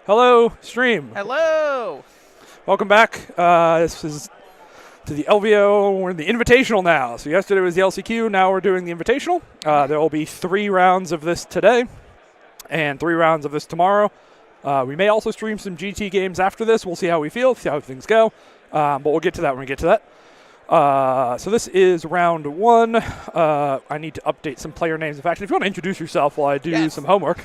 Hello, stream. Hello. Welcome back. This is to the LVO. We're in the Invitational now. So yesterday was the LCQ. Now we're doing the Invitational. There will be 3 rounds of this today and 3 rounds of this tomorrow. We may also stream some GT games after this. We'll see how we feel, see how things go. But we'll get to that when we get to that. So this is round 1. I need to update some player names. In fact, if you want to introduce yourself while I do some homework.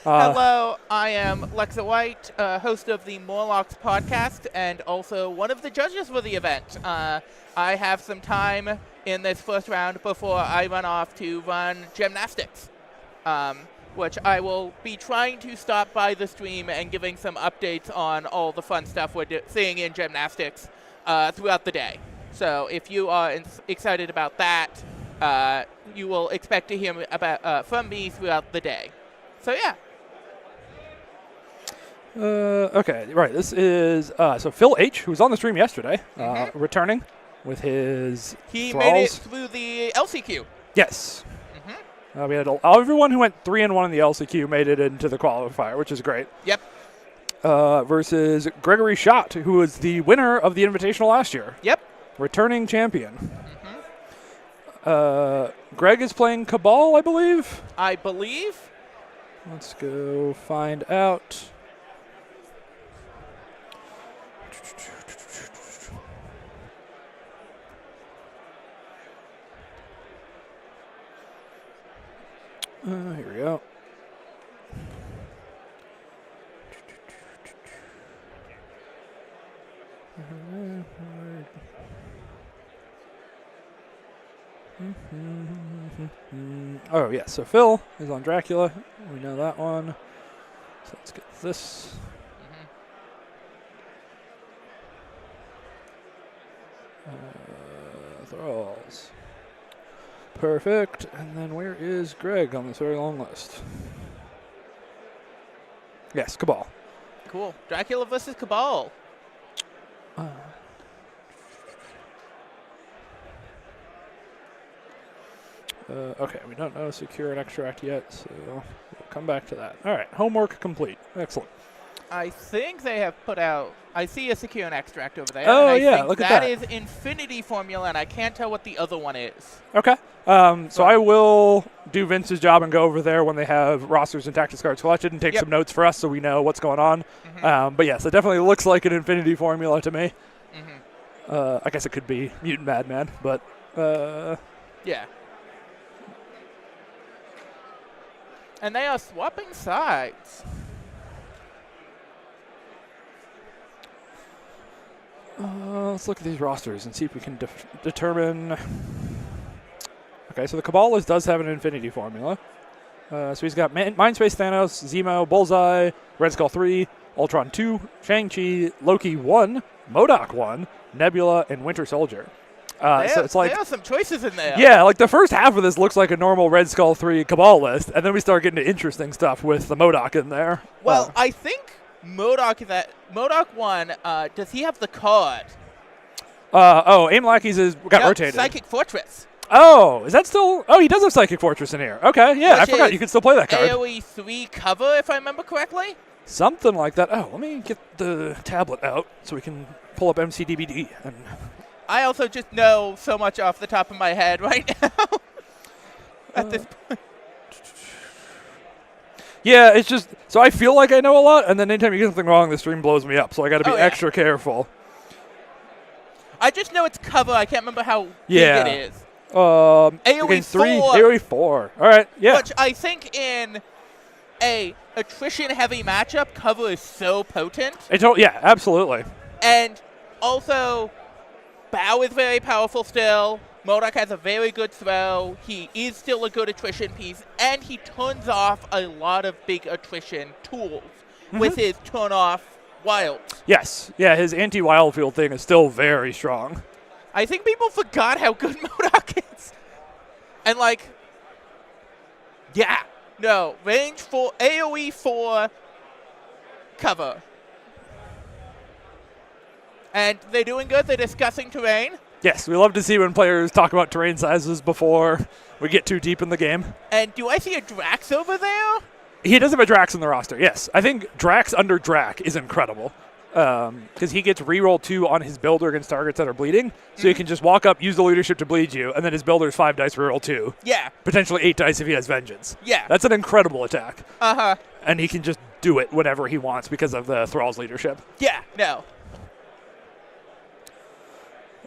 Hello, I am Lexa White, host of the Morlocks podcast and also one of the judges for the event. I have some time in this first round before I run off to run gymnastics, which I will be trying to stop by the stream and giving some updates on all the fun stuff we're seeing in gymnastics throughout the day. So if you are excited about that, you will expect to hear from me throughout the day. So yeah. Okay, right. This is so Phil H, who was on the stream yesterday, returning with his He Thralls. made it through the LCQ. Yes. We had everyone who went 3-1 in the LCQ made it into the qualifier, which is great. Yep. Versus Gregory Schott, who was the winner of the Invitational last year. Yep. Returning champion. Greg is playing Cabal, I believe. I believe. Let's go find out. Here we go. Oh, yeah, so Phil is on Dracula. We know that one. So let's get this. Thralls. Perfect. And then where is Greg on this very long list? Yes, Cabal. Cool. Dracula versus Cabal. Okay, we don't know secure and extract yet, so we'll come back to that. All right, homework complete. Excellent. I think they have put out. I see a secure and extract over there. Oh, and I yeah, think look at that. That is Infinity Formula, and I can't tell what the other one is. Okay. So I will do Vince's job and go over there when they have rosters and tactics cards collected and take some notes for us so we know what's going on. But yes, it definitely looks like an Infinity Formula to me. I guess it could be Mutant Madman, but yeah. And they are swapping sides. Let's look at these rosters and see if we can determine. Okay, so the Cabal does have an Infinity Formula. So he's got Mindspace Thanos, Zemo, Bullseye, Red Skull 3, Ultron 2, Shang-Chi, Loki 1, MODOK 1, Nebula, and Winter Soldier. So it's like there are some choices in there. Yeah, like the first half of this looks like a normal Red Skull 3 Cabal list, and then we start getting to interesting stuff with the MODOK in there. Well, I think MODOK 1, does he have the card? Aim Lackey's got rotated. Psychic Fortress. Oh, is that still? Oh, he does have Psychic Fortress in here. Okay, yeah, I forgot you can still play that card. AoE 3 cover, if I remember correctly. Something like that. Oh, let me get the tablet out so we can pull up MCDBD. And I also just know so much off the top of my head right now at this point. Yeah, it's just, so I feel like I know a lot, and then anytime you get something wrong, the stream blows me up, so I got to be extra careful. I just know it's cover. I can't remember how big it is. AoE 3, AoE 4. All right, yeah. Which I think in a attrition-heavy matchup, cover is so potent. Yeah, absolutely. And also, Bow is very powerful still. MODOK has a very good throw. He is still a good attrition piece, and he turns off a lot of big attrition tools with his turn-off wilds. Yes. Yeah, his anti-wild field thing is still very strong. I think people forgot how good MODOK is. And range 4, AoE 4, cover. And they're doing good. They're discussing terrain. Yes, we love to see when players talk about terrain sizes before we get too deep in the game. And do I see a Drax over there? He does have a Drax in the roster, yes. I think Drax under Drac is incredible because he gets reroll 2 on his builder against targets that are bleeding. So he can just walk up, use the leadership to bleed you, and then his builder's 5 dice reroll 2. Yeah. Potentially 8 dice if he has Vengeance. Yeah. That's an incredible attack. Uh-huh. And he can just do it whenever he wants because of the Thrall's leadership. Yeah, no.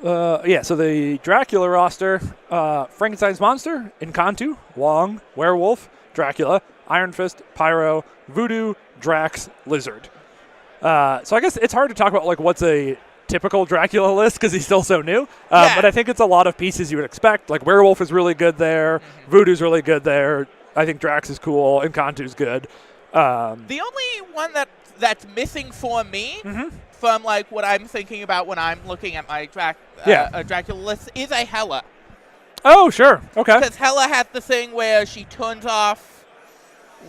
So the Dracula roster, Frankenstein's Monster, Encantu, Wong, Werewolf, Dracula, Iron Fist, Pyro, Voodoo, Drax, Lizard. So I guess it's hard to talk about like what's a typical Dracula list because he's still so new. But I think it's a lot of pieces you would expect. Like Werewolf is really good there. Voodoo's really good there. I think Drax is cool. Encantu's good. The only one that's missing for me from like what I'm thinking about when I'm looking at my Dracula list is a Hela. Oh, sure. Okay. Because Hela has the thing where she turns off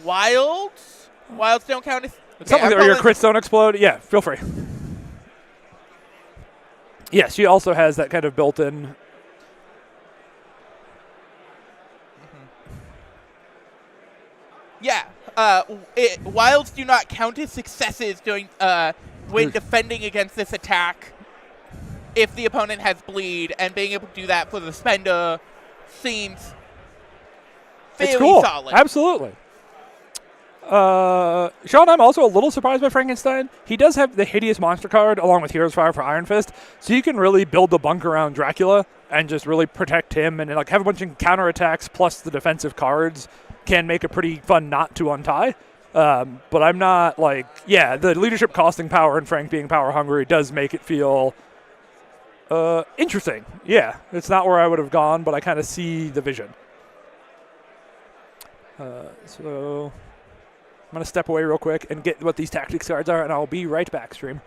wilds. Wilds don't count as... Something or your crits don't explode. Yeah, feel free. Yeah, she also has that kind of built-in... Yeah. Wilds do not count as successes during when defending against this attack if the opponent has bleed, and being able to do that for the spender seems fairly solid. Absolutely. Sean, I'm also a little surprised by Frankenstein. He does have the Hideous Monster card along with Hero's Fire for Iron Fist, so you can really build the bunk around Dracula and just really protect him and like have a bunch of counterattacks plus the defensive cards can make a pretty fun knot to untie. But I'm not like, the leadership costing power and Frank being power hungry does make it feel interesting. Yeah, it's not where I would have gone, but I kind of see the vision. So I'm going to step away real quick and get what these tactics cards are, and I'll be right back, stream.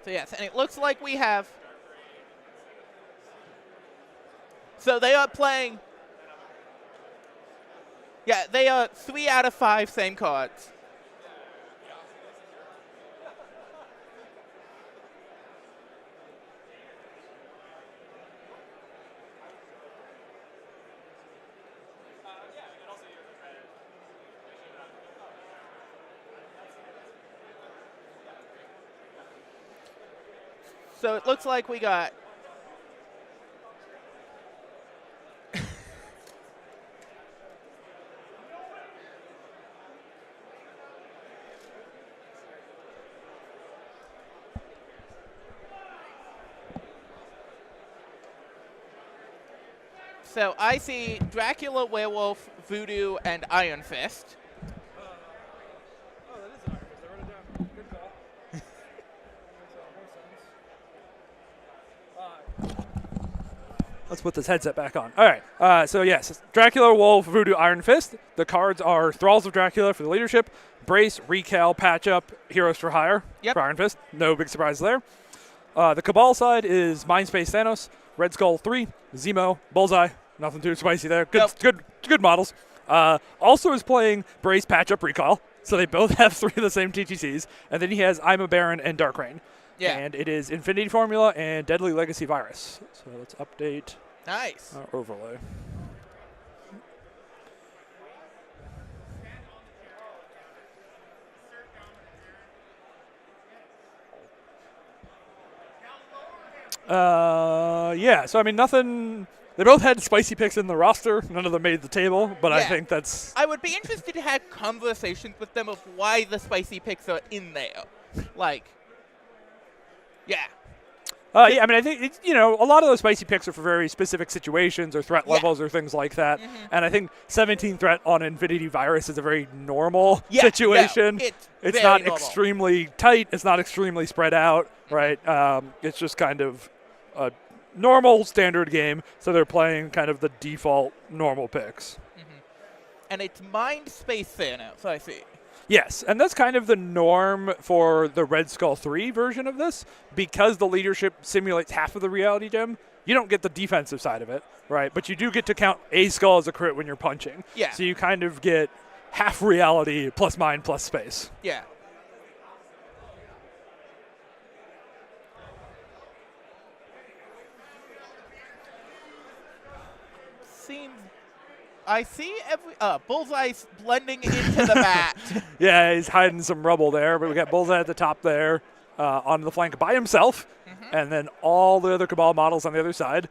So yes, and it looks like we have... So they are playing... Yeah, they are 3 out of 5 same cards. So it looks like we got... So I see Dracula, Werewolf, Voodoo, and Iron Fist. Let's put this headset back on. All right. So, yes, Dracula, Wolf, Voodoo, Iron Fist. The cards are Thralls of Dracula for the leadership, Brace, Recal, Patch Up, Heroes for Hire for Iron Fist. No big surprise there. The Cabal side is Mindspace Thanos, Red Skull 3, Zemo, Bullseye. Nothing too spicy there. Good models. Also is playing Brace, Patch Up, Recall. So they both have 3 of the same TTCs. And then he has I'm a Baron and Dark Reign. Yeah. And it is Infinity Formula and Deadly Legacy Virus. So let's update Nice. our overlay. So I mean, nothing. They both had spicy picks in the roster. None of them made the table, but I think that's... I would be interested to have conversations with them of why the spicy picks are in there. Like, yeah. I mean, I think, a lot of those spicy picks are for very specific situations or threat levels or things like that. Mm-hmm. And I think 17 threat on Infinity Virus is a very normal situation. No, it's not extremely tight. It's not extremely spread out, right? It's just kind of a normal standard game. So they're playing kind of the default normal picks. Mm-hmm. And it's Mind Space Thanos, I see. Yes, and that's kind of the norm for the Red Skull 3 version of this. Because the leadership simulates half of the reality gem, you don't get the defensive side of it, right? But you do get to count a skull as a crit when you're punching. Yeah. So you kind of get half reality plus mind plus space. Yeah. I see Bullseye's blending into the mat. Yeah, he's hiding some rubble there, but we got Bullseye at the top there, on the flank by himself, and then all the other Cabal models on the other side.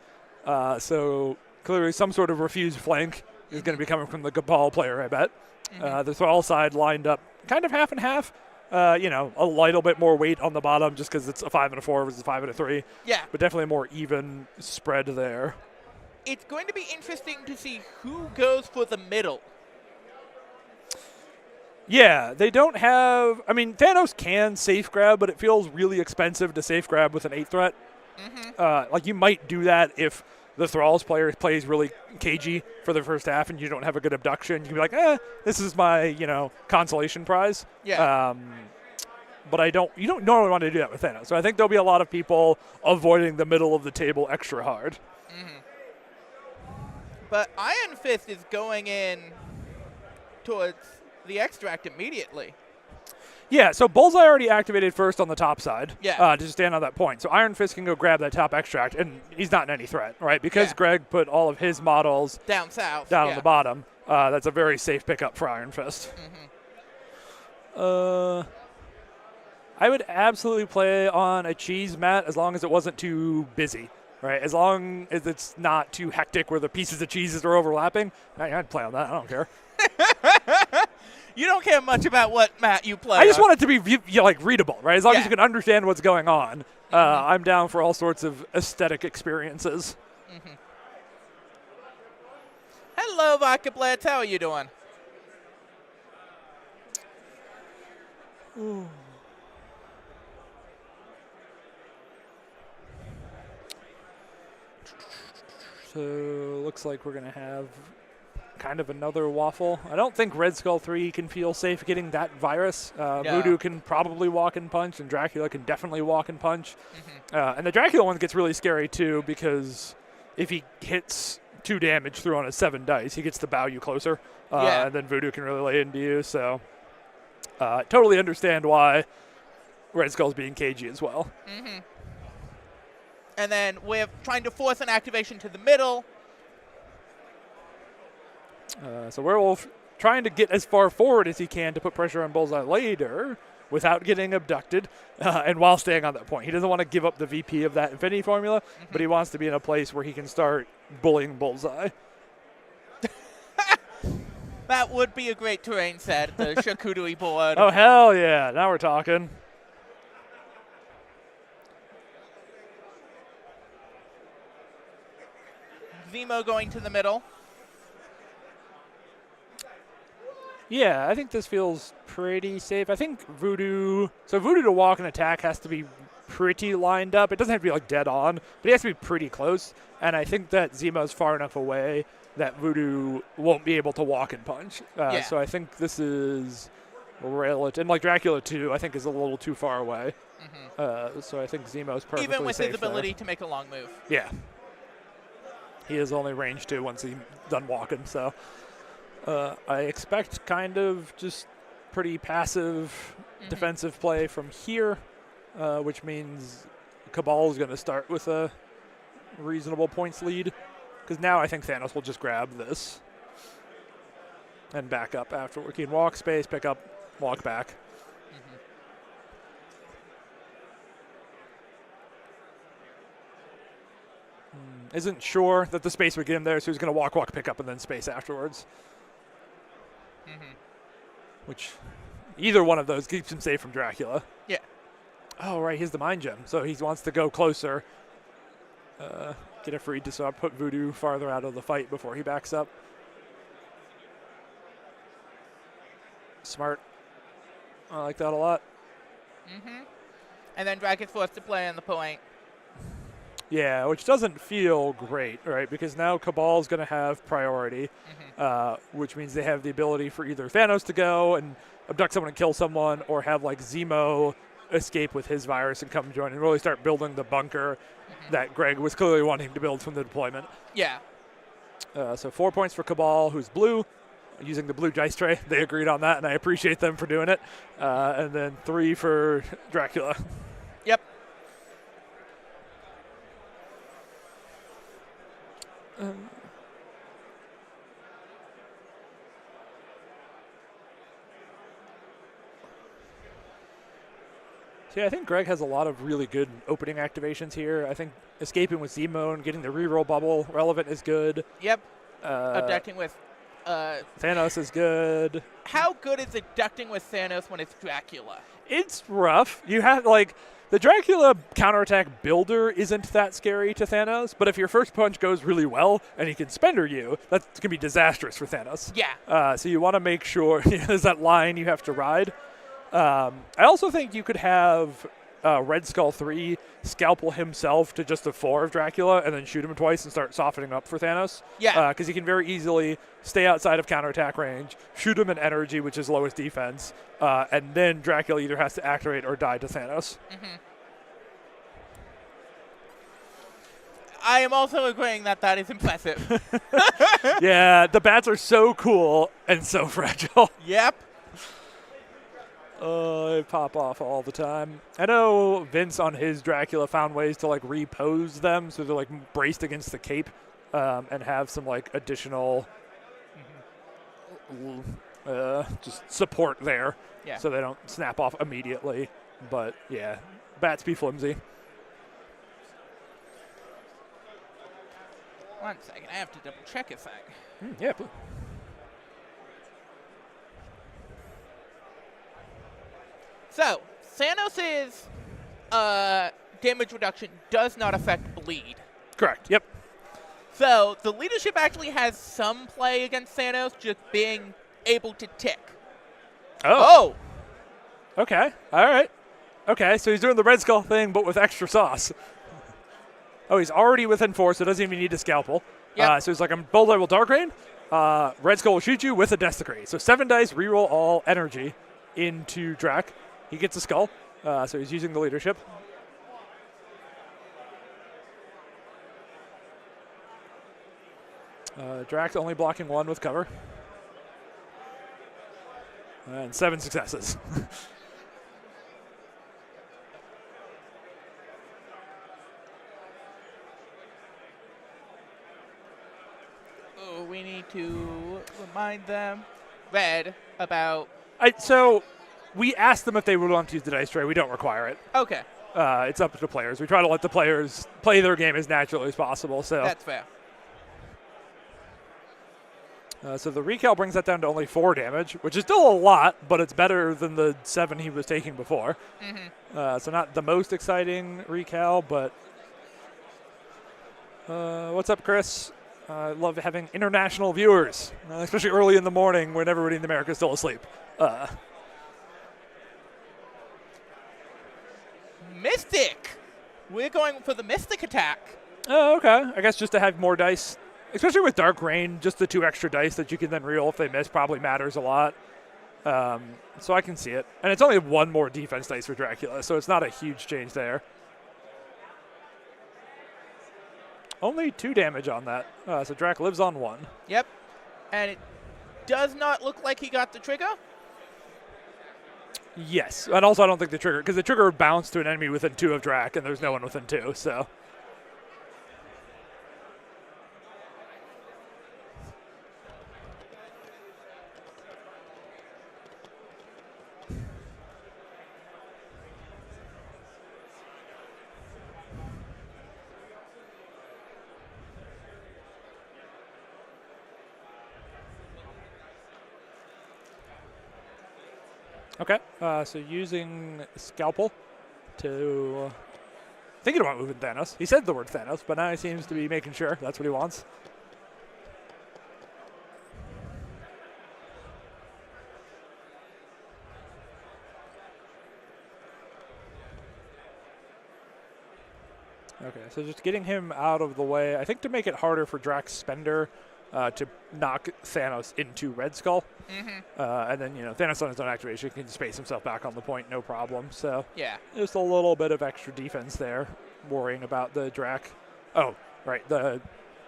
So clearly some sort of refused flank is going to be coming from the Cabal player, I bet. The Thrall side lined up kind of half and half. A little bit more weight on the bottom just because it's a 5 and a 4 versus a 5 and a 3. Yeah. But definitely a more even spread there. It's going to be interesting to see who goes for the middle. Yeah, they don't have... I mean, Thanos can safe grab, but it feels really expensive to safe grab with an 8 threat. You might do that if the Thralls player plays really cagey for the first half and you don't have a good abduction. You can be like, this is my, consolation prize. Yeah. But you don't normally want to do that with Thanos. So I think there'll be a lot of people avoiding the middle of the table extra hard. But Iron Fist is going in towards the extract immediately. Yeah, so Bullseye already activated first on the top side to stand on that point. So Iron Fist can go grab that top extract, and he's not in any threat, right? Because Greg put all of his models down south, on the bottom. That's a very safe pickup for Iron Fist. I would absolutely play on a cheese mat as long as it wasn't too busy. Right, as long as it's not too hectic where the pieces of cheeses are overlapping, I'd play on that. I don't care. You don't care much about what mat you play. I just want it to be readable, right? As long as you can understand what's going on, I'm down for all sorts of aesthetic experiences. Hello, Vodka Blitz. How are you doing? Ooh. So looks like we're going to have kind of another waffle. I don't think Red Skull 3 can feel safe getting that virus. Voodoo can probably walk and punch, and Dracula can definitely walk and punch. And the Dracula one gets really scary too because if he hits 2 damage through on his 7 dice, he gets to bow you closer. And then Voodoo can really lay into you. So totally understand why Red Skull's being cagey as well. And then we're trying to force an activation to the middle. So Werewolf trying to get as far forward as he can to put pressure on Bullseye later without getting abducted and while staying on that point. He doesn't want to give up the VP of that Infinity formula, but he wants to be in a place where he can start bullying Bullseye. That would be a great terrain set, the charcuterie board. Oh, hell yeah. Now we're talking. Zemo going to the middle. Yeah, I think this feels pretty safe. I think Voodoo to walk and attack has to be pretty lined up. It doesn't have to be dead on, but he has to be pretty close. And I think that Zemo's far enough away that Voodoo won't be able to walk and punch. So I think this is relative. And Dracula 2, I think is a little too far away. So I think Zemo's perfectly safe. Even with his ability to make a long move. Yeah. He is only range 2 once he's done walking, so I expect kind of just pretty passive defensive play from here, which means Cabal is going to start with a reasonable points lead, because now I think Thanos will just grab this and back up afterward. He can walk space, pick up, walk back. Isn't sure that the space would get him there, so he's going to walk, pick up, and then space afterwards. Which, either one of those keeps him safe from Dracula. Yeah. Oh, right, he's the Mind Gem, so he wants to go closer. Get it freed to put Voodoo farther out of the fight before he backs up. Smart. I like that a lot. And then Drag is forced to play on the point. Yeah, which doesn't feel great, right? Because now Cabal's going to have priority, which means they have the ability for either Thanos to go and abduct someone and kill someone, or have like Zemo escape with his virus and come join and really start building the bunker that Greg was clearly wanting to build from the deployment. Yeah. So 4 points for Cabal, who's blue, using the blue dice tray. They agreed on that, and I appreciate them for doing it. And then 3 for Dracula. Yep. See, I think Greg has a lot of really good opening activations here. I think escaping with Zemo and getting the reroll bubble relevant is good. Yep. Abducting with Thanos is good. How good is abducting with Thanos when it's Dracula? It's rough. You have like the Dracula counterattack builder isn't that scary to Thanos, but if your first punch goes really well and he can spender you, that's going to be disastrous for Thanos. Yeah. So you want to make sure there's that line you have to ride. I also think you could have Red Skull 3 scalpel himself to just the 4 of Dracula and then shoot him twice and start softening up for Thanos. Yeah. Because he can very easily stay outside of counterattack range, shoot him in energy, which is lowest defense, and then Dracula either has to activate or die to Thanos. Mm-hmm. I am also agreeing that is impressive. Yeah, the bats are so cool and so fragile. Yep. They pop off all the time. I know Vince on his Dracula found ways to like repose them so they're like braced against the cape and have some like additional just support there so they don't snap off immediately. But yeah, bats be flimsy. One second, I have to double check a thing. Yeah, please. So, Thanos' damage reduction does not affect bleed. Correct, yep. So, the leadership actually has some play against Thanos, just being able to tick. Oh! Okay, all right. Okay, so he's doing the Red Skull thing, but with extra sauce. Oh, he's already within 4, so doesn't even need a scalpel. Yep. So he's like, I'm bold level Dark Rain. Red Skull will shoot you with a Desecrate. So 7 dice, reroll all energy into Drac. He gets a skull, so he's using the leadership. Drac only blocking 1 with cover. And 7 successes. Oh, we need to remind them, Red, about... So we asked them if they would want to use the dice tray. We don't require it. Okay. It's up to the players. We try to let the players play their game as naturally as possible. So that's fair. So the recal brings that down to only 4 damage, which is still a lot, but it's better than the 7 he was taking before. Mm-hmm. So not the most exciting recal, but what's up, Chris? I love having international viewers, especially early in the morning when everybody in America is still asleep. Mystic! We're going for the Mystic attack. Oh, okay. I guess just to have more dice, especially with Dark Rain, just the 2 extra dice that you can then reroll if they miss probably matters a lot. So I can see it. And it's only 1 more defense dice for Dracula, so it's not a huge change there. Only 2 damage on that. So Drac lives on 1. Yep. And it does not look like he got the trigger. Yes. And also I don't think the trigger, because the trigger would bounce to an enemy within 2 of Drac, and there's no one within 2, so. Okay, so using Scalpel to... Thinking about moving Thanos. He said the word Thanos, but now he seems to be making sure that's what he wants. Okay, so just getting him out of the way. I think to make it harder for Drax Spender, to knock Thanos into Red Skull. And then, Thanos on his own activation can space himself back on the point, no problem. So Yeah. just a little bit of extra defense there, worrying about the Drac. Oh, right. The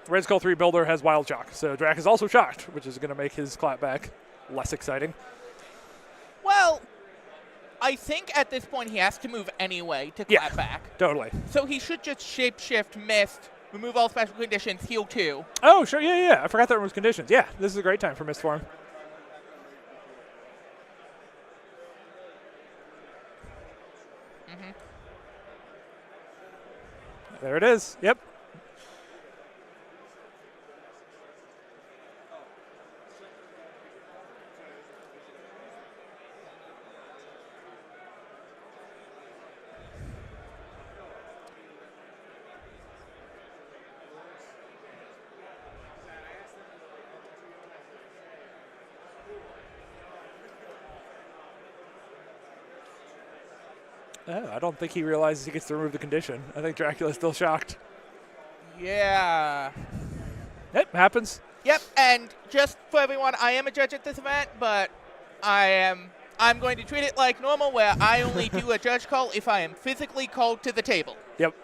Red Skull 3 builder has Wild Shock, so Drac is also shocked, which is going to make his clapback less exciting. Well, I think at this point he has to move anyway to clap back. Totally. So he should just shapeshift, mist, remove all special conditions, heal 2. Oh, sure. Yeah. I forgot that was conditions. Yeah, this is a great time for mist form. There it is. Yep. Oh, I don't think he realizes he gets to remove the condition. I think Dracula's still shocked. Yeah. It happens. Yep, and just for everyone, I am a judge at this event, but I'm going to treat it like normal, where I only do a judge call if I am physically called to the table. Yep.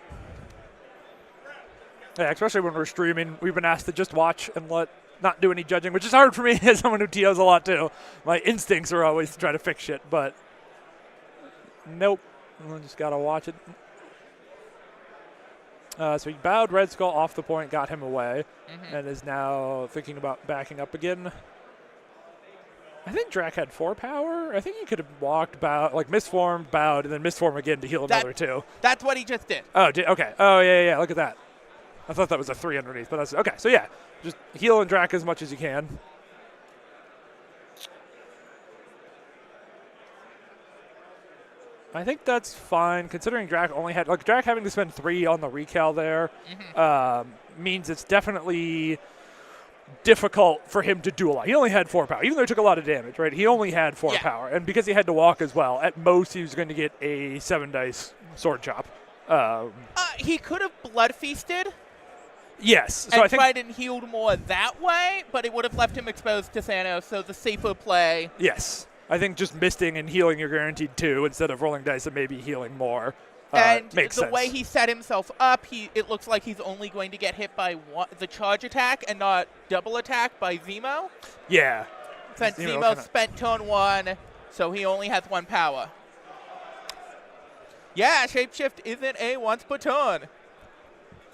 Yeah, especially when we're streaming, we've been asked to just watch and not do any judging, which is hard for me as someone who TOs a lot too. My instincts are always to try to fix shit, but nope. I just got to watch it. So he bowed Red Skull off the point, got him away, and is now thinking about backing up again. I think Drac had 4 power. I think he could have walked, bowed, like misformed, bowed, and then misform again to heal another 2. That's what he just did. Oh, okay. Oh, yeah. Look at that. I thought that was a 3 underneath, but that's okay. So yeah, just heal and Drac as much as you can. I think that's fine, considering Drac only had, Drac having to spend 3 on the recal there means it's definitely difficult for him to do a lot. He only had 4 power, even though he took a lot of damage, right? He only had 4 power, and because he had to walk as well, at most he was going to get a 7 dice sword chop. He could have blood feasted. Yes. So and I think tried and healed more that way, but it would have left him exposed to Thanos, so the safer play. Yes. I think just misting and healing you're guaranteed 2 instead of rolling dice and maybe healing more and makes the sense. way he set himself up, it looks like he's only going to get hit by the charge attack and not double attack by Zemo. Yeah. Since Zemo spent turn 1, so he only has 1 power. Yeah, shapeshift isn't a once per turn.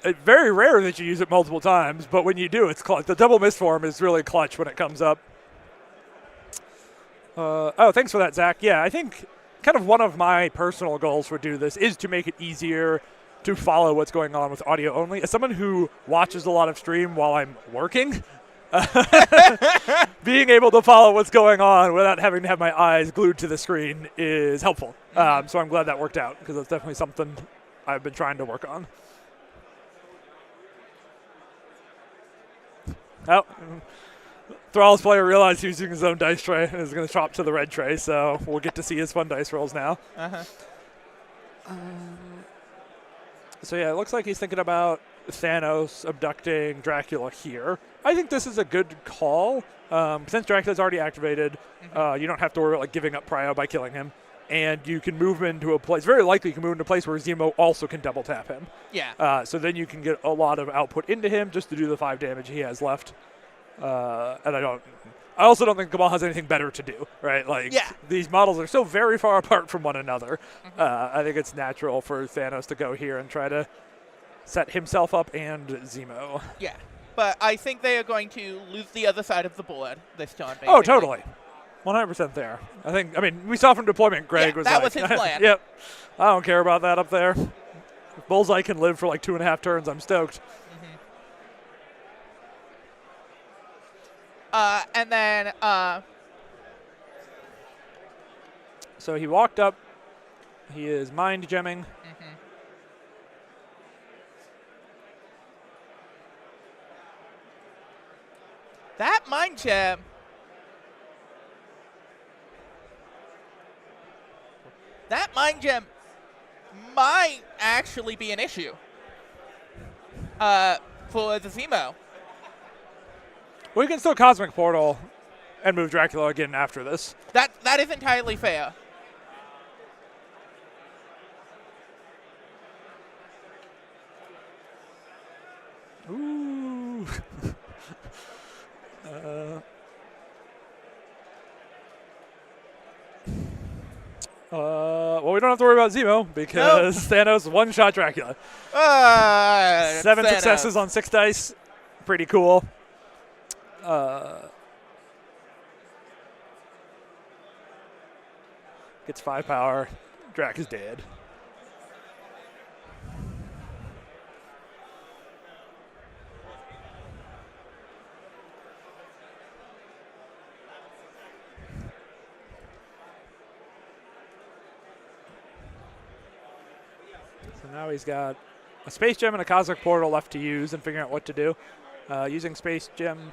It's very rare that you use it multiple times, but when you do, it's clutch. The double misform is really clutch when it comes up. Thanks for that, Zach. Yeah, I think kind of one of my personal goals for Do This is to make it easier to follow what's going on with audio only. As someone who watches a lot of stream while I'm working, being able to follow what's going on without having to have my eyes glued to the screen is helpful. So I'm glad that worked out, because that's definitely something I've been trying to work on. Oh. Thralls player realized he was using his own dice tray and is going to swap to the red tray, so we'll get to see his fun dice rolls now. So yeah, it looks like he's thinking about Thanos abducting Dracula here. I think this is a good call. Since Dracula's already activated, you don't have to worry about giving up prio by killing him. And you can move him into a place, very likely you can move into a place where Zemo also can double tap him. Yeah. So then you can get a lot of output into him just to do the 5 damage he has left. And I also don't think Cabal has anything better to do, right? These models are so very far apart from one another. I think it's natural for Thanos to go here and try to set himself up and Zemo. Yeah, but I think they are going to lose the other side of the board this turn, basically. Oh, totally. 100% there. I mean, we saw from deployment, Greg was that was his plan. Yep. I don't care about that up there. If Bullseye can live for 2.5 turns, I'm stoked. And then, so he walked up. He is mind gemming. That mind gem. That mind gem might actually be an issue for the Zemo. We can still Cosmic Portal and move Dracula again after this. That is entirely fair. Ooh. Well, we don't have to worry about Zemo because Thanos one-shot Dracula. 7 Thanos. successes on 6 dice. Pretty cool. Gets 5 power. Drac is dead. So now he's got a Space Gem and a Cosmic Portal left to use and figuring out what to do. Using Space Gem.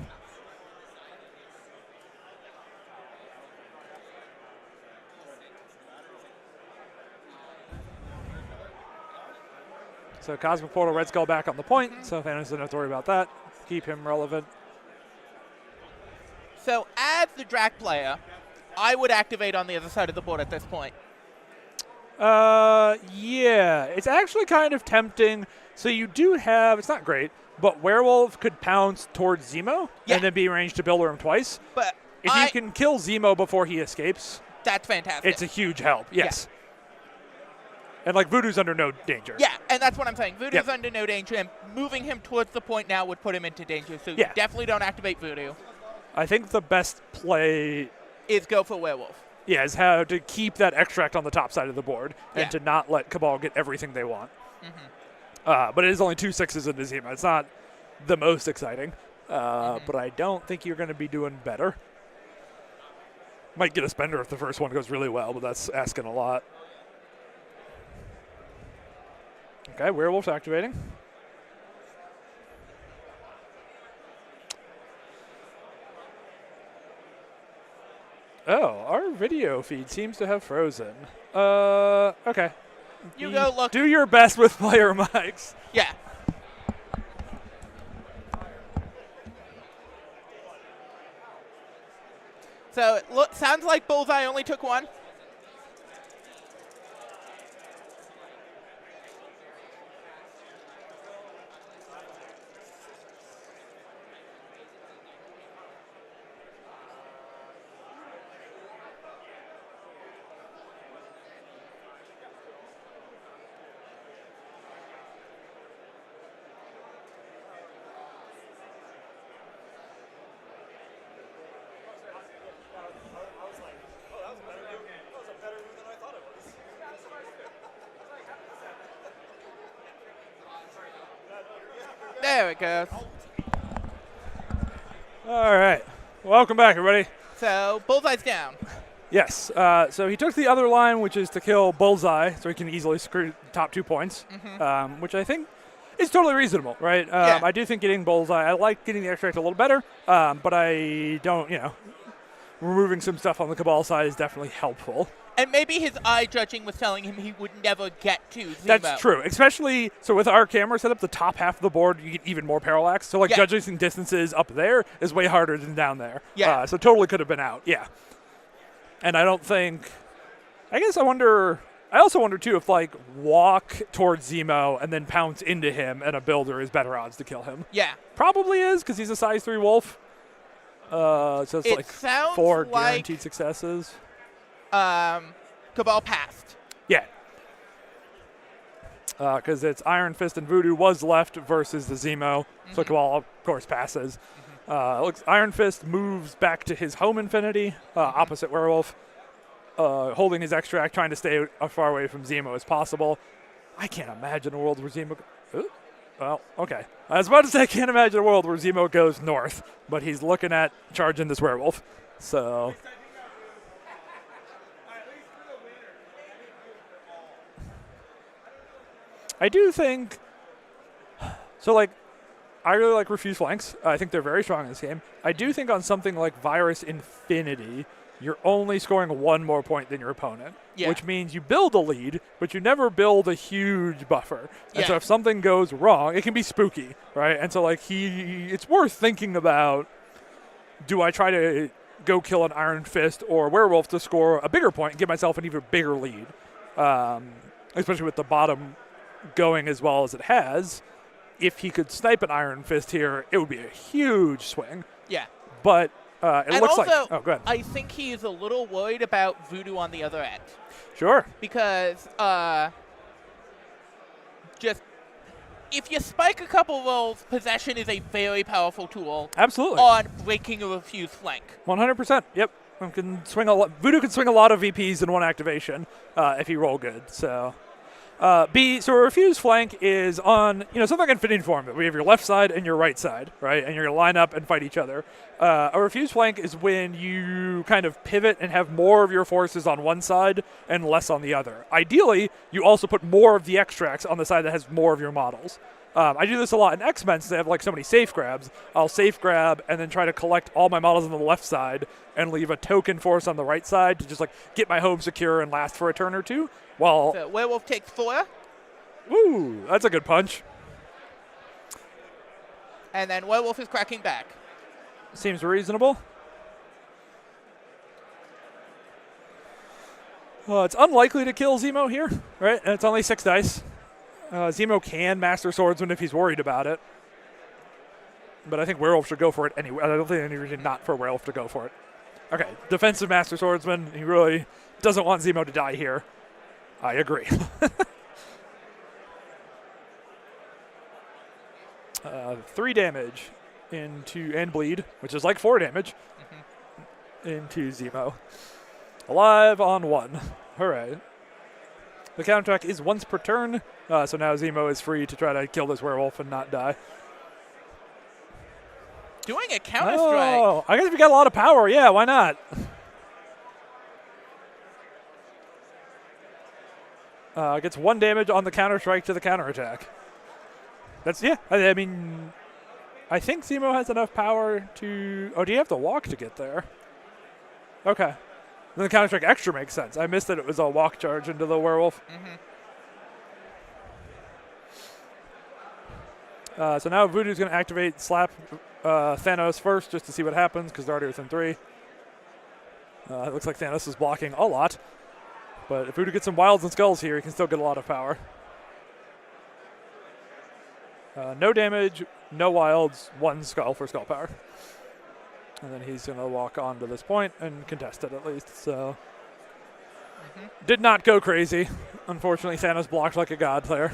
So Cosmic Portal, Red Skull back on the point, so Thanos doesn't have to worry about that. Keep him relevant. So as the Drac player, I would activate on the other side of the board at this point. Yeah, it's actually kind of tempting. So you do have, it's not great, but Werewolf could pounce towards Zemo and then be arranged to builder him twice. But if you can kill Zemo before he escapes, that's fantastic. it's a huge help, yes. Yeah. And like Voodoo's under no danger. Yeah, and that's what I'm saying. Voodoo's under no danger, and moving him towards the point now would put him into danger. So you definitely don't activate Voodoo. I think the best play is go for Werewolf. Yeah, is how to keep that extract on the top side of the board and to not let Cabal get everything they want. But it is only 2 6s into Zemo. It's not the most exciting, but I don't think you're going to be doing better. Might get a spender if the first one goes really well, but that's asking a lot. Okay, Werewolf's activating. Oh, our video feed seems to have frozen. Okay. You go look. Do your best with player mics. Yeah. So it sounds like Bullseye only took 1. There it goes. All right. Welcome back, everybody. So Bullseye's down. Yes. So he took the other line, which is to kill Bullseye, so he can easily screw the top 2 points, which I think is totally reasonable, right? I do think getting Bullseye, I like getting the extract a little better, but I don't, removing some stuff on the Cabal side is definitely helpful. And maybe his eye judging was telling him he would never get to Zemo. That's true, especially, so with our camera setup, the top half of the board, you get even more parallax. So, judging distances up there is way harder than down there. Yeah. So totally could have been out, And I don't think, I also wonder, too, if, walk towards Zemo and then pounce into him and a builder is better odds to kill him. Yeah. Probably is, because he's a size 3 wolf. So it's 4 guaranteed successes. Cabal passed. Yeah. Because it's Iron Fist and Voodoo was left versus the Zemo. So Cabal, of course, passes. Iron Fist moves back to his home Infinity, opposite Werewolf, holding his extract, trying to stay as far away from Zemo as possible. I can't imagine a world where Zemo... Well, okay. I was about to say I can't imagine a world where Zemo goes north, but he's looking at charging this Werewolf. So... I do think, I really like Refuse Flanks. I think they're very strong in this game. I do think on something like Virus Infinity, you're only scoring 1 more point than your opponent, which means you build a lead, but you never build a huge buffer. And so if something goes wrong, it can be spooky, right? And so, it's worth thinking about do I try to go kill an Iron Fist or Werewolf to score a bigger point and give myself an even bigger lead? Especially with the bottom going as well as it has. If he could snipe an Iron Fist here, it would be a huge swing. Yeah. But it looks like... Oh, go ahead. I think he is a little worried about Voodoo on the other end. Sure. Because just if you spike a couple rolls, possession is a very powerful tool. Absolutely. On breaking a refused flank. 100%. Yep. Voodoo can swing a lot of VPs in one activation if he roll good. So... so a refused flank is on, something like Infinity Form. We have your left side and your right side, right? And you're going to line up and fight each other. A refused flank is when you kind of pivot and have more of your forces on one side and less on the other. Ideally, you also put more of the extracts on the side that has more of your models. I do this a lot in X-Men since they have so many safe grabs. I'll safe grab and then try to collect all my models on the left side and leave a token force on the right side to just get my home secure and last for a turn or two. So Werewolf takes 4. Ooh, that's a good punch. And then Werewolf is cracking back. Seems reasonable. It's unlikely to kill Zemo here, right? And it's only 6 dice. Zemo can Master Swordsman if he's worried about it. But I think Werewolf should go for it anyway. I don't think any reason not for Werewolf to go for it. Okay, defensive Master Swordsman. He really doesn't want Zemo to die here. I agree. 3 damage and bleed, which is 4 damage into Zemo. Alive on 1. All right. The counterattack is once per turn, so now Zemo is free to try to kill this werewolf and not die. Doing a counter strike. Oh, I guess if you got a lot of power, yeah, why not? Gets 1 damage on the counter strike to the counterattack. I mean, I think Zemo has enough power to. Oh, do you have to walk to get there? Okay. Then the counter strike extra makes sense. I missed that it was a walk charge into the werewolf. So now Voodoo's going to activate Slap Thanos first just to see what happens because they're already within 3. It looks like Thanos is blocking a lot. But if Voodoo gets some wilds and skulls here, he can still get a lot of power. No damage, no wilds, 1 skull for skull power. And then he's going to walk on to this point and contest it at least. So did not go crazy. Unfortunately, Thanos blocked like a god there.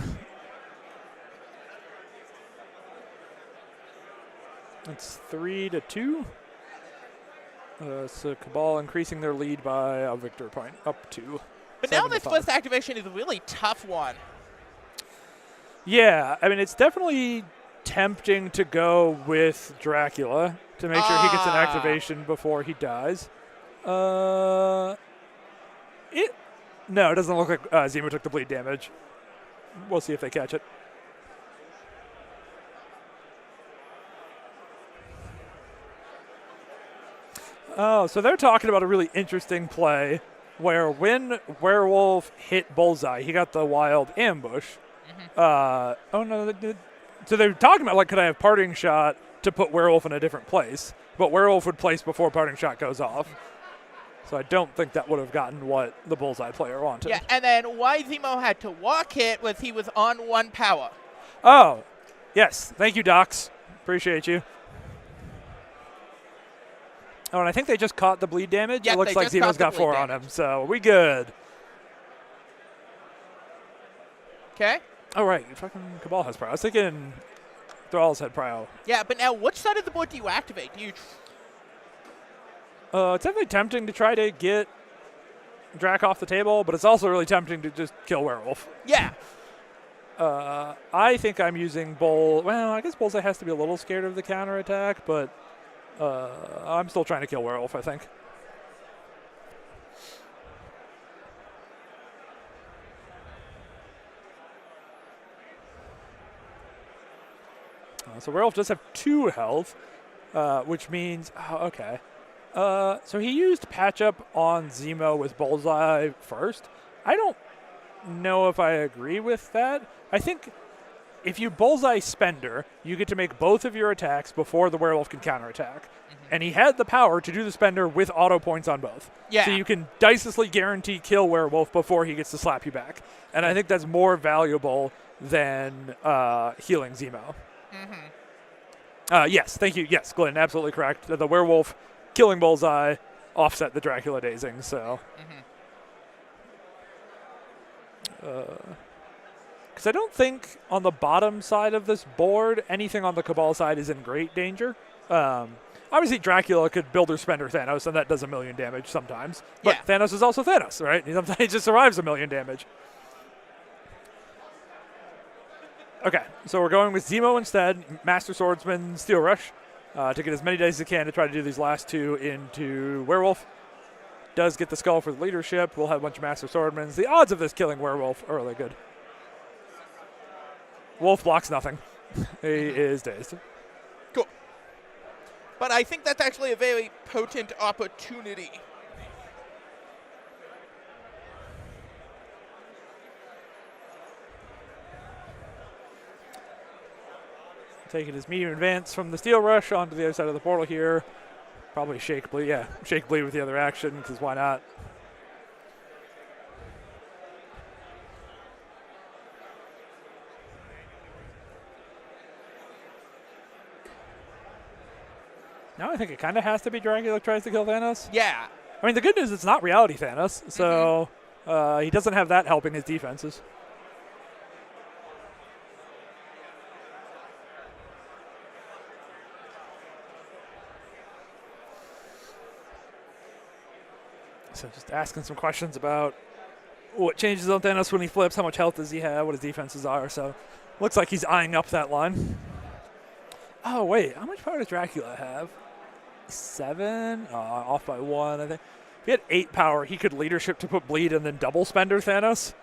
It's 3-2. So Cabal increasing their lead by a victory point, up 2. But now this first activation is a really tough one. Yeah, I mean, it's definitely tempting to go with Dracula to make sure he gets an activation before he dies. No, it doesn't look like Zemo took the bleed damage. We'll see if they catch it. Oh, so they're talking about a really interesting play where when Werewolf hit Bullseye, he got the wild ambush. So they're talking about, could I have Parting Shot to put Werewolf in a different place? But Werewolf would place before Parting Shot goes off. So I don't think that would have gotten what the Bullseye player wanted. Yeah, and then why Zemo had to walk it was he was on 1 power. Oh, yes. Thank you, Docs. Appreciate you. Oh, and I think they just caught the bleed damage. Yep, it looks like Zemo's got 4 on him, so we good. Okay. Oh, right. Fucking Cabal has prio. I was thinking Thralls had prio. Yeah, but now which side of the board do you activate? It's definitely tempting to try to get Drac off the table, but it's also really tempting to just kill Werewolf. Yeah. I think I'm using Bull. Well, I guess Bullseye has to be a little scared of the counterattack, but I'm still trying to kill Werewolf, I think. So Werewolf does have 2 health, which means, okay. So he used Patch Up on Zemo with Bullseye first. I don't know if I agree with that. I think if you bullseye Spender, you get to make both of your attacks before the werewolf can counterattack. And he had the power to do the Spender with auto points on both. Yeah. So you can dicelessly guarantee kill werewolf before he gets to slap you back. And I think that's more valuable than healing Zemo. Yes, thank you. Yes, Glenn, absolutely correct. The werewolf killing bullseye offset the Dracula dazing, so. Because I don't think on the bottom side of this board, anything on the Cabal side is in great danger. Obviously, Dracula could build or spender Thanos, and that does 1,000,000 damage sometimes. But Yeah. Thanos is also Thanos, right? Sometimes he just survives 1,000,000 damage. Okay, so we're going with Zemo instead, Master Swordsman, Steel Rush, to get as many dice as he can to try to do these last two into Werewolf. Does get the skull for the leadership. We'll have a bunch of Master Swordmen. The odds of this killing Werewolf are really good. Wolf blocks nothing. He is dazed. Cool. But I think that's actually a very potent opportunity. Taking his medium advance from the Steel Rush onto the other side of the portal here. Probably Shake Bleed. Yeah, Shake Bleed with the other action, because why not? Now I think it kind of has to be Dracula tries to kill Thanos. Yeah. I mean, the good news is it's not reality Thanos, so he doesn't have that helping his defenses. So just asking some questions about what changes on Thanos when he flips, how much health does he have, what his defenses are. So looks like he's eyeing up that line. Oh, wait, how much power does Dracula have? 7? Off by 1, I think. If he had 8 power, he could leadership to put bleed and then double spender Thanos.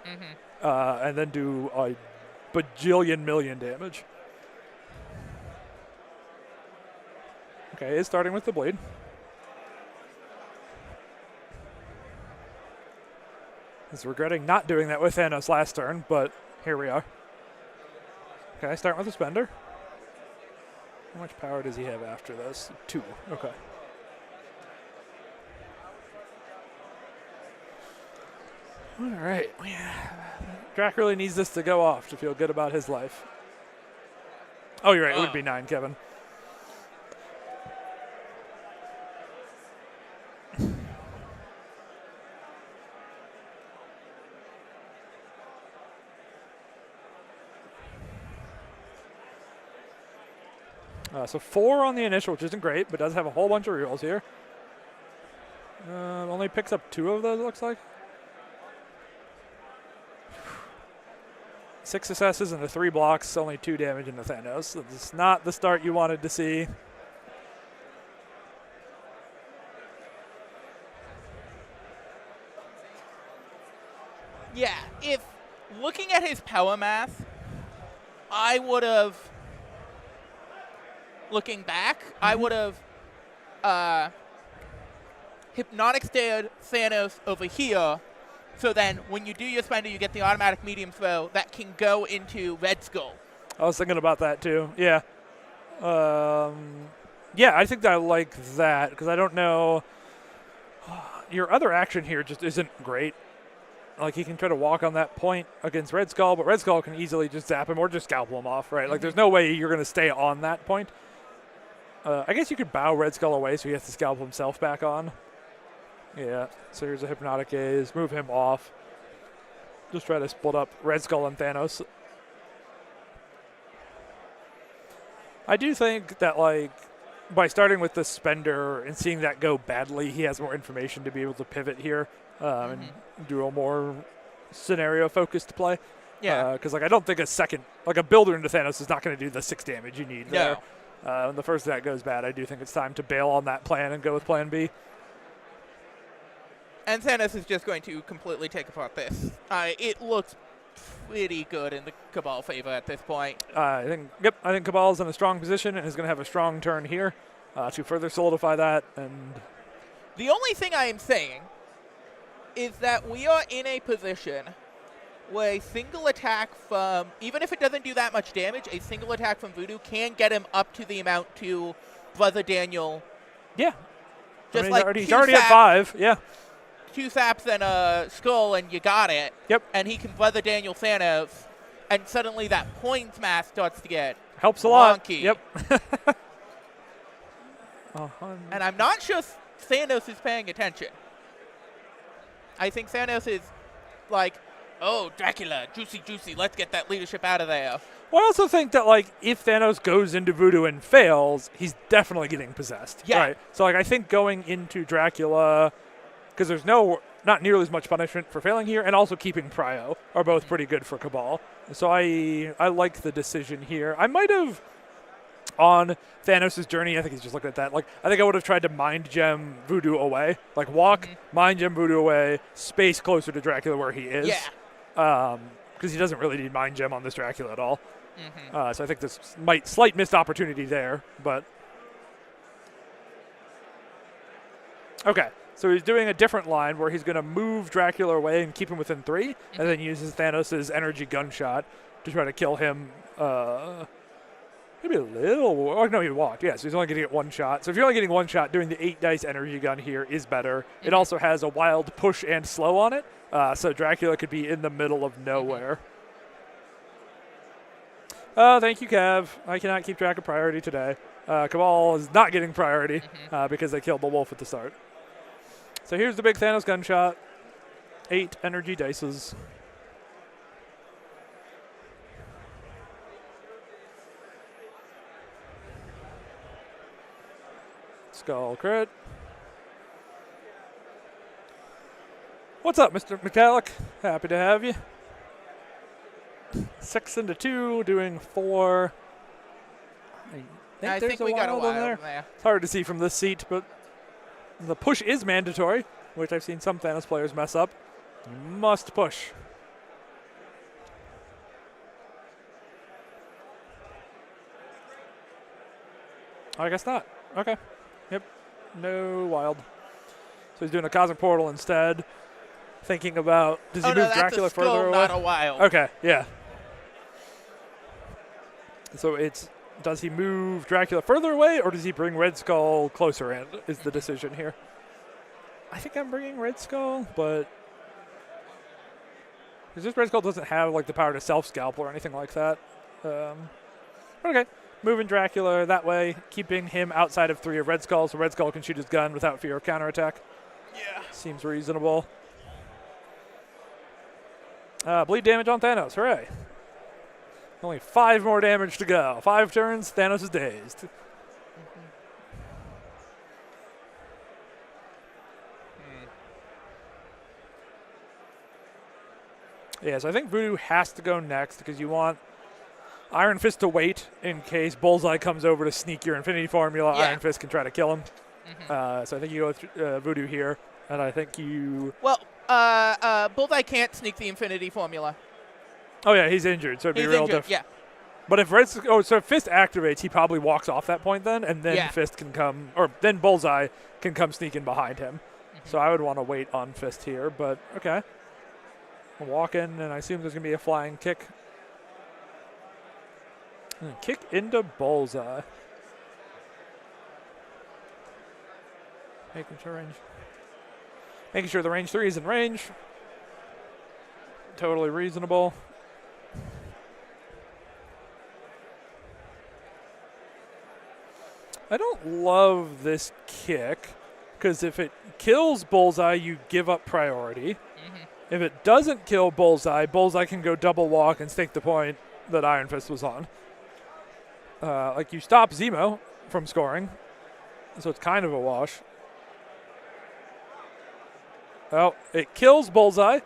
And then do a bajillion million damage. Okay, he's starting with the bleed. He's regretting not doing that with Thanos last turn, but here we are. Okay, starting with the spender. How much power does he have after this? 2. Okay. All right. Drac really needs this to go off to feel good about his life. Oh, you're right. It would be 9, Kevin. So 4 on the initial, which isn't great, but does have a whole bunch of rerolls here. Only picks up 2 of those, it looks like. 6 successes and the 3 blocks, only 2 damage into Thanos. It's not the start you wanted to see. Yeah, if looking at his power math, I would have, looking back, I would have hypnotic stared Thanos over here. So then when you do your spender, you get the automatic medium throw that can go into Red Skull. I was thinking about that too. Yeah. Yeah, I think I like that because I don't know. Your other action here just isn't great. Like, he can try to walk on that point against Red Skull, but Red Skull can easily just zap him or just scalpel him off, right? Like, there's no way you're going to stay on that point. I guess you could bow Red Skull away so he has to scalpel himself back on. Yeah, so here's a Hypnotic Gaze. Move him off. Just try to split up Red Skull and Thanos. I do think that, like, by starting with the Spender and seeing that go badly, he has more information to be able to pivot here and do a more scenario-focused play. Yeah. Because, like, I don't think a builder into Thanos is not going to do the 6 damage you need No. there. When the first that goes bad, I do think it's time to bail on that plan and go with plan B. And Thanos is just going to completely take apart this. It looks pretty good in the Cabal favor at this point. I think Cabal's in a strong position and is going to have a strong turn here to further solidify that. And the only thing I am saying is that we are in a position where a single attack from, even if it doesn't do that much damage, a single attack from Voodoo can get him up to the amount to Brother Daniel. Yeah. Just he's already at 5. Yeah. 2 saps and a skull, and you got it. Yep. And he can Brother Daniel Thanos, and suddenly that points math starts to get helps a lot. wonky. Yep. And I'm not sure Thanos is paying attention. I think Thanos is like, oh, Dracula, juicy, let's get that leadership out of there. Well, I also think that, like, if Thanos goes into Voodoo and fails, he's definitely getting possessed. Yeah. Right? So, like, I think going into Dracula, because there's not nearly as much punishment for failing here, and also keeping Prio are both pretty good for Cabal. So I like the decision here. I might have, on Thanos' journey, I think he's just looking at that. Like, I think I would have tried to Mind Gem Voodoo away. Like, walk, Mind Gem Voodoo away, space closer to Dracula where he is. Yeah. Because he doesn't really need Mind Gem on this Dracula at all. So I think this slight missed opportunity there, but okay. So he's doing a different line where he's going to move Dracula away and keep him within 3, and then uses Thanos' energy gunshot to try to kill him. Maybe a little. Oh no, he walked. Yeah, so he's only going to get 1 shot. So if you're only getting 1 shot, doing the 8 dice energy gun here is better. It also has a wild push and slow on it, so Dracula could be in the middle of nowhere. Thank you, Cav. I cannot keep track of priority today. Cabal is not getting priority because they killed the wolf at the start. So here's the big Thanos gunshot. 8 energy dices. Skull crit. What's up, Mr. Metallic? Happy to have you. 6 into 2, doing 4. I think we got a wild in there. It's hard to see from this seat, but the push is mandatory, which I've seen some Thanos players mess up. You must push. I guess not. Okay. Yep. No wild. So he's doing a Cosmic Portal instead. Thinking about, does he move Dracula further away? Not a wild. Okay, yeah. So it's, does he move Dracula further away, or does he bring Red Skull closer in, is the decision here. I think I'm bringing Red Skull, but because this Red Skull doesn't have like the power to self-scalp or anything like that. Okay, moving Dracula that way, keeping him outside of 3 of Red Skull, so Red Skull can shoot his gun without fear of counterattack. Yeah. Seems reasonable. Bleed damage on Thanos, hooray. Only 5 more damage to go. 5 turns, Thanos is dazed. Yeah, so I think Voodoo has to go next because you want Iron Fist to wait in case Bullseye comes over to sneak your Infinity Formula. Yeah. Iron Fist can try to kill him. So I think you go with Voodoo here, and I think you... Well, Bullseye can't sneak the Infinity Formula. Oh, yeah, he's injured, so it'd be real different. Yeah. But if so if Fist activates, he probably walks off that point then, and then Fist can come, or then Bullseye can come sneak in behind him. So I would want to wait on Fist here, but okay. I'll walk in, and I assume there's going to be a flying kick. Kick into Bullseye. Making sure the range 3 is in range. Totally reasonable. I don't love this kick, because if it kills Bullseye, you give up priority. If it doesn't kill Bullseye, Bullseye can go double walk and stake the point that Iron Fist was on. Like, you stop Zemo from scoring, so it's kind of a wash. Oh, it kills Bullseye.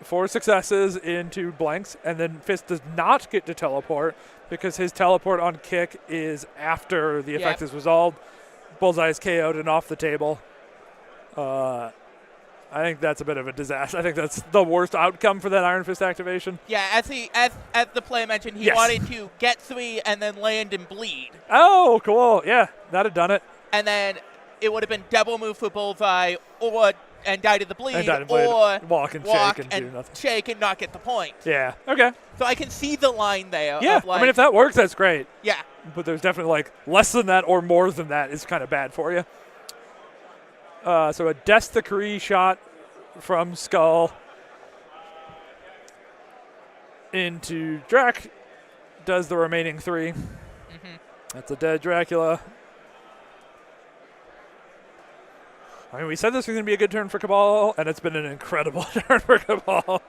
4 successes into blanks, and then Fist does not get to teleport because his teleport on kick is after the effect is resolved. Bullseye is KO'd and off the table. I think that's a bit of a disaster. I think that's the worst outcome for that Iron Fist activation. Yeah, as the player mentioned, he wanted to get 3 and then land and bleed. Oh, cool. Yeah, that'd have done it. And then it would have been double move for Bullseye or and die to the bleed, And die to bleed. or Walk and shake and do nothing. shake and not get the point. Yeah. Okay. So I can see the line there. Yeah. Of like, I mean, if that works, that's great. yeah. But there's definitely like less than that or more than that is kind of bad for you. So a Desthicree shot from Skull into Drac does the remaining 3. That's a dead Dracula. I mean, we said this was going to be a good turn for Cabal, and it's been an incredible turn for Cabal.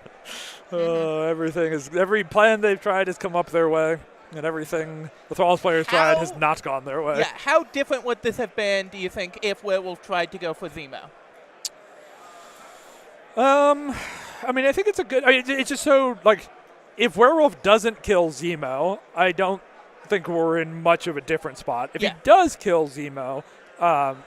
Every plan they've tried has come up their way, and everything the Thralls players tried has not gone their way. Yeah, how different would this have been, do you think, if Werewolf tried to go for Zemo? I mean, I think it's it's just so, like, if Werewolf doesn't kill Zemo, I don't think we're in much of a different spot. If he does kill Zemo,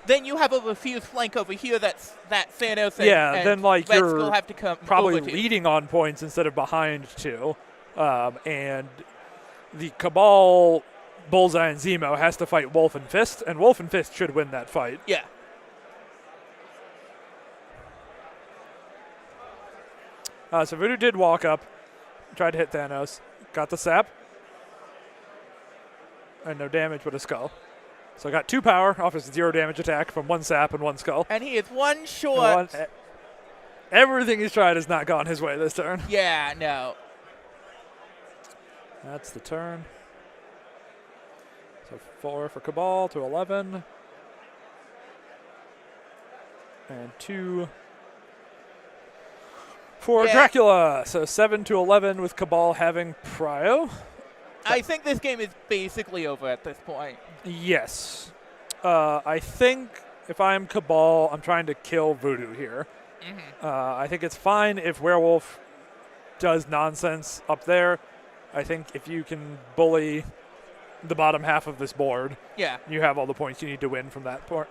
then you have a refused flank over here that Thanos and then like Red you're Skull have to come probably over to. leading on points instead of behind 2. And the Cabal, Bullseye, and Zemo has to fight Wolf and Fist, and Wolf and Fist should win that fight. Yeah. So Voodoo did walk up, tried to hit Thanos, got the sap, and no damage but a skull. So I got 2 power off his 0 damage attack from 1 sap and 1 skull. And he is 1 short. Everything he's tried has not gone his way this turn. Yeah, no. That's the turn. So 4 for Cabal to 11. And 2 for Dracula. So 7 to 11 with Cabal having prio. I think this game is basically over at this point. Yes. I think if I'm Cabal, I'm trying to kill Voodoo here. I think it's fine if Werewolf does nonsense up there. I think if you can bully the bottom half of this board, you have all the points you need to win from that part.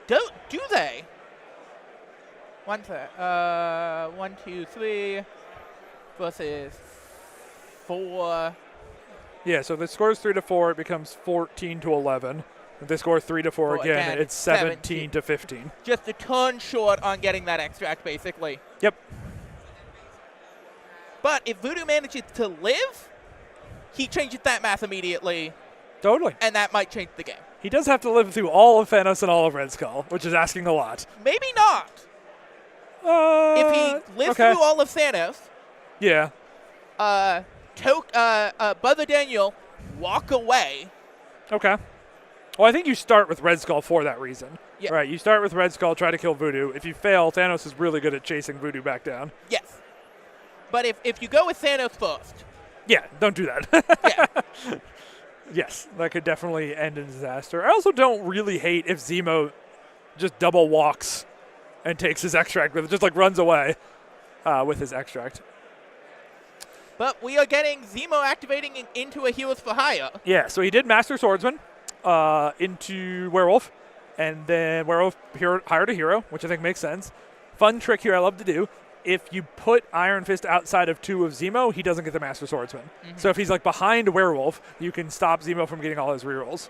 Do they? 1, 2, 3 versus 4. Yeah, so if the score is 3 to 4, it becomes 14 to 11. If they score 3 to 4 again, it's 17 to 15. Just a ton short on getting that extract, basically. Yep. But if Voodoo manages to live, he changes that math immediately. Totally. And that might change the game. He does have to live through all of Thanos and all of Red Skull, which is asking a lot. Maybe not. If he lives through all of Thanos, Brother Daniel walk away. Okay. Well, I think you start with Red Skull for that reason. Yeah. Right, you start with Red Skull, try to kill Voodoo. If you fail, Thanos is really good at chasing Voodoo back down. Yes. But if you go with Thanos first. Yeah, don't do that. Yeah. Yes, that could definitely end in disaster. I also don't really hate if Zemo just double walks and takes his extract with it, just like runs away with his extract. But we are getting Zemo activating into a Heroes for Hire. Yeah, so he did Master Swordsman into Werewolf, and then Werewolf hired a hero, which I think makes sense. Fun trick here I love to do. If you put Iron Fist outside of 2 of Zemo, he doesn't get the Master Swordsman. So if he's like behind Werewolf, you can stop Zemo from getting all his rerolls.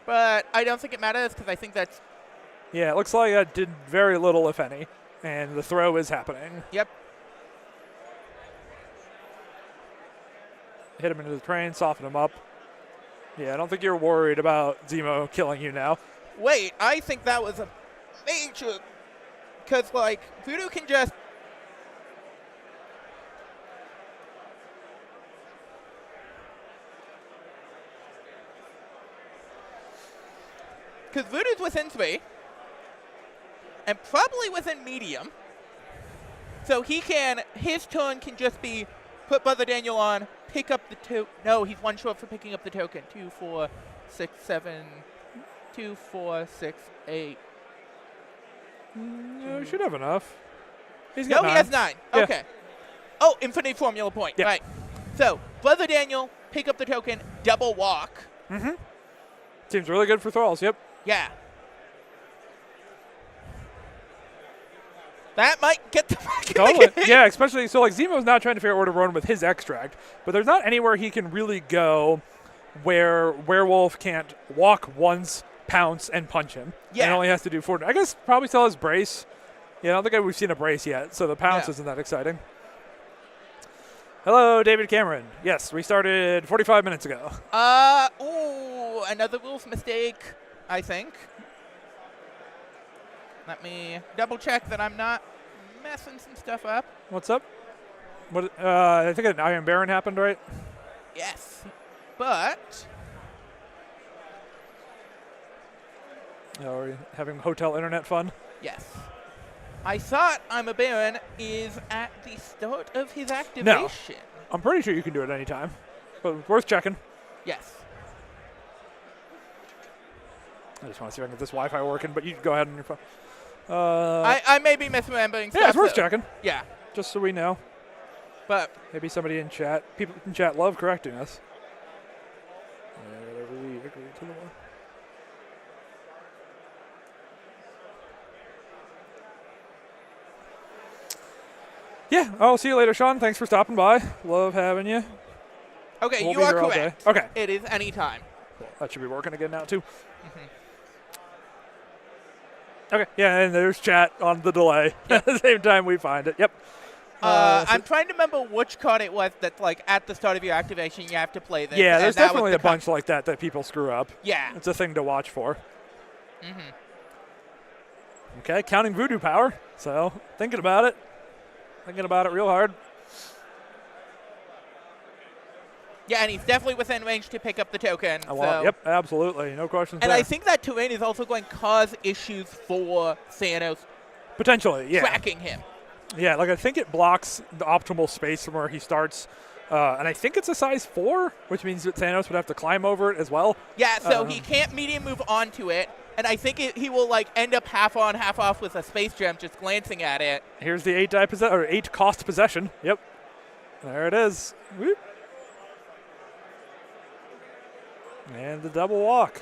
But I don't think it matters because I think that's... Yeah, it looks like I did very little, if any, and the throw is happening. Yep. Hit him into the train, soften him up. Yeah, I don't think you're worried about Zemo killing you now. Wait, I think that was a major... Because, like, Voodoo can just... Because Voodoo's within 3, and probably within medium. So his turn can just be put Brother Daniel on, pick up the token. No, he's 1 short for picking up the token. 2, 4, 6, 7, 2, 4, 6, 8. No, he should have enough. He's No, got 9. he has 9. Yeah. Okay. Oh, Infinity Formula point. Yep. Right. So, Brother Daniel, pick up the token, double walk. Seems really good for Thralls, yep. Yeah. That might get them back in the Totally. game. Yeah, especially so like Zemo's now trying to figure out where to run with his extract, but there's not anywhere he can really go where Werewolf can't walk once, pounce, and punch him. Yeah. And only has to do 4. I guess probably still has brace. Yeah, I don't think we've seen a brace yet, so the pounce isn't that exciting. Hello, David Cameron. Yes, we started 45 minutes ago. Ooh, another rules mistake, I think. Let me double check that I'm not messing some stuff up. What's up? What? I think an Iron Baron happened, right? Yes, but Oh, are you having hotel internet fun? yes. I thought I'm a Baron is at the start of his activation. I'm pretty sure you can do it anytime, but worth checking. Yes. I just want to see if I can get this Wi-Fi working, but you can go ahead on your phone. I may be misremembering stuff. Yeah, it's worth though. checking, Yeah, just so we know. but Maybe somebody in chat, people in chat love correcting us. Whatever we agree to the one. Yeah, I'll see you later, Sean. Thanks for stopping by. Love having you. okay, We'll you be are here all day. correct. Okay. It is any time. Cool. That should be working again now, too. Mm-hmm. Okay, yeah, and there's chat on the delay at the same time we find it. Yep. I'm trying to remember which card it was that's like at the start of your activation you have to play this. Yeah, and there's that was definitely the a bunch like that people screw up. Yeah. It's a thing to watch for. Mm-hmm. Okay, counting voodoo power. So, thinking about it. Thinking about it real hard. Yeah, and he's definitely within range to pick up the token. Yep, absolutely. No questions And there. I think that terrain is also going to cause issues for Thanos Potentially, yeah. tracking him. Yeah, like I think it blocks the optimal space from where he starts. And I think it's a size 4, which means that Thanos would have to climb over it as well. Yeah, so he can't medium move onto it. And I think he will like end up half on, half off with a space gem just glancing at it. Here's the 8 cost possession. Yep. There it is. Whoop. And the double walk.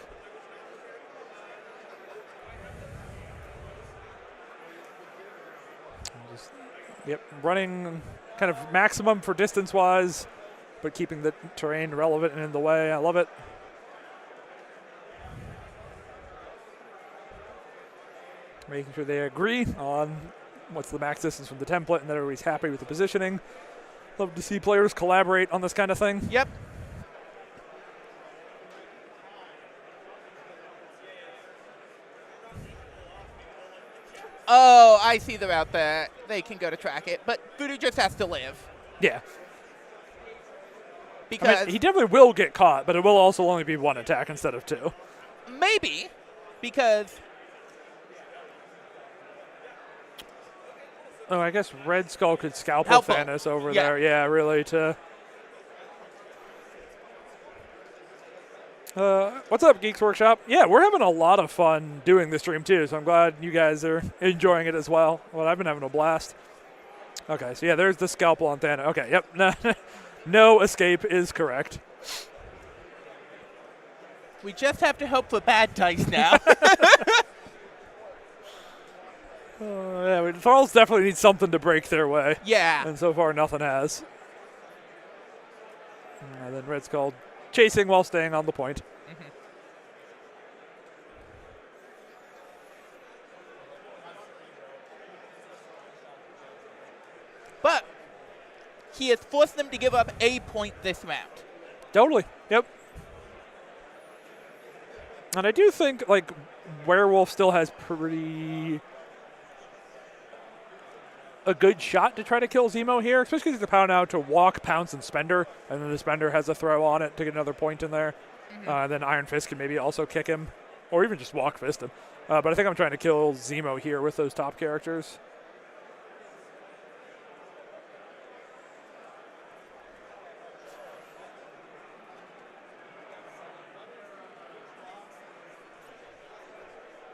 Yep, running kind of maximum for distance-wise, but keeping the terrain relevant and in the way. I love it. Making sure they agree on what's the max distance from the template and that everybody's happy with the positioning. Love to see players collaborate on this kind of thing. Yep. Oh, I see the route there. They can go to track it, but Voodoo just has to live. Because Yeah. I mean, he definitely will get caught, but it will also only be 1 attack instead of 2. maybe because Oh, I guess Red Skull could scalpel Helpful. Thanos over Yeah. there. Yeah, really. What's up, Geeks Workshop? Yeah, we're having a lot of fun doing this stream, too, so I'm glad you guys are enjoying it as well. Well, I've been having a blast. Okay, so yeah, there's the scalpel on Thanos. Okay, yep. No escape is correct. we just have to hope for bad dice now. Yeah, Thralls definitely need something to break their way. Yeah. And so far, nothing has. And then Red Skull chasing while staying on the point. Mm-hmm. But he has forced them to give up a point this round. Totally. Yep. And I do think, like, Werewolf still has a good shot to try to kill Zemo here, especially because he's the power now to walk, pounce, and Spender, and then the Spender has a throw on it to get another point in there. Mm-hmm. Then Iron Fist can maybe also kick him, or even just walk fist him. But I think I'm trying to kill Zemo here with those top characters.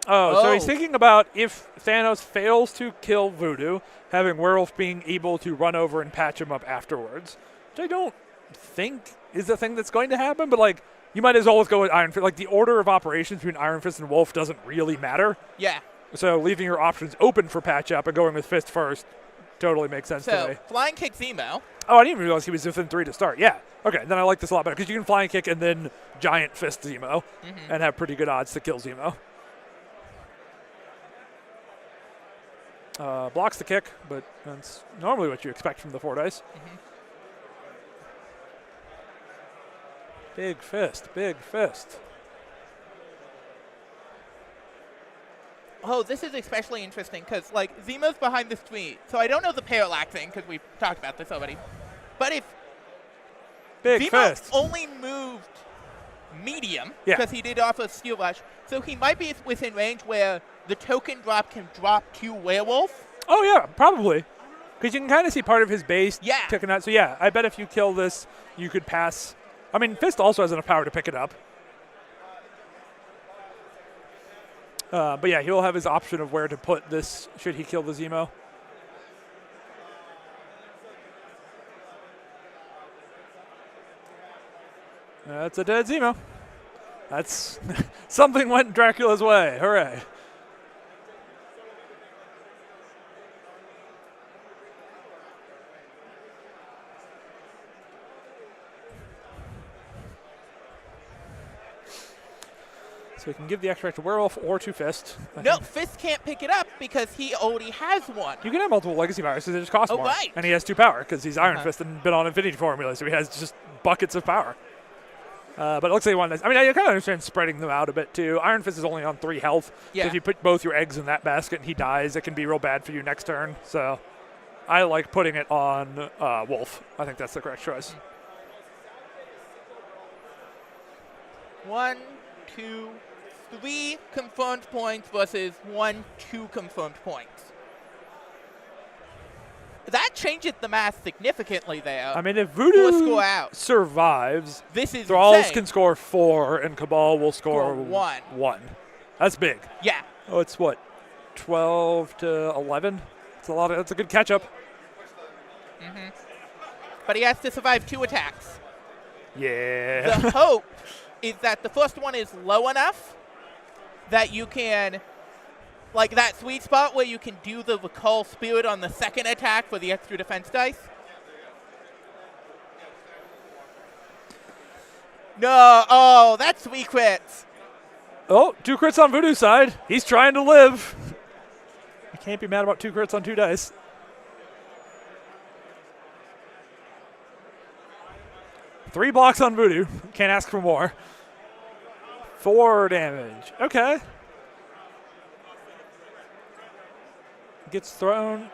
Oh, so he's thinking about if Thanos fails to kill Voodoo, having Werewolf being able to run over and patch him up afterwards, which I don't think is the thing that's going to happen, but, like, you might as well go with Iron Fist. Like, the order of operations between Iron Fist and Wolf doesn't really matter. Yeah. So leaving your options open for patch up and going with fist first totally makes sense to So me. flying kick Zemo. Oh, I didn't even realize he was within 3 to start. Yeah. Okay, then I like this a lot better because you can flying kick and then giant fist Zemo and have pretty good odds to kill Zemo. Blocks the kick, but that's normally what you expect from the 4 dice. Big fist, big fist. Oh, this is especially interesting because, like, Zemo's behind the screen. So I don't know the parallax thing because we've talked about this already. But if Big Zemo fist. only moved medium Yeah. because he did offer Steel Rush, so he might be within range where the token drop can drop to Werewolf. Oh, yeah, probably. Because you can kind of see part of his base Yeah. ticking out. So, yeah, I bet if you kill this, you could pass. I mean, Fist also has enough power to pick it up. But, yeah, he'll have his option of where to put this should he kill the Zemo. That's a dead Zemo. That's something went Dracula's way. Hooray. So we can give the extract to Werewolf or to Fist. No, Fist can't pick it up because he already has one. You can have multiple legacy powers, so they just cost Oh, more. right. And he has 2 power because he's Iron Fist and been on Infinity Formula, so he has just buckets of power. But it looks like he wanted. I mean, I kind of understand spreading them out a bit too. Iron Fist is only on 3 health. Yeah. So if you put both your eggs in that basket and he dies, it can be real bad for you next turn. So I like putting it on Wolf. I think that's the correct choice. 1, 2, 3 confirmed points versus 1, 2 confirmed points. That changes the math significantly there. I mean, if Score Voodoo out. survives, This is Thralls insane. can score 4 and Cabal will score Score 1. That's big. Yeah. Oh, it's what, 12 to 11? It's a lot. That's a good catch up. But he has to survive 2 attacks. Yeah. The hope is that the first one is low enough that you can, like that sweet spot where you can do the Recall Spirit on the second attack for the extra defense dice. No, oh, that's 3 crits. Oh, 2 crits on Voodoo's side. He's trying to live. You can't be mad about 2 crits on 2 dice. Three blocks on Voodoo. Can't ask for more. 4 damage. Okay. Gets thrown.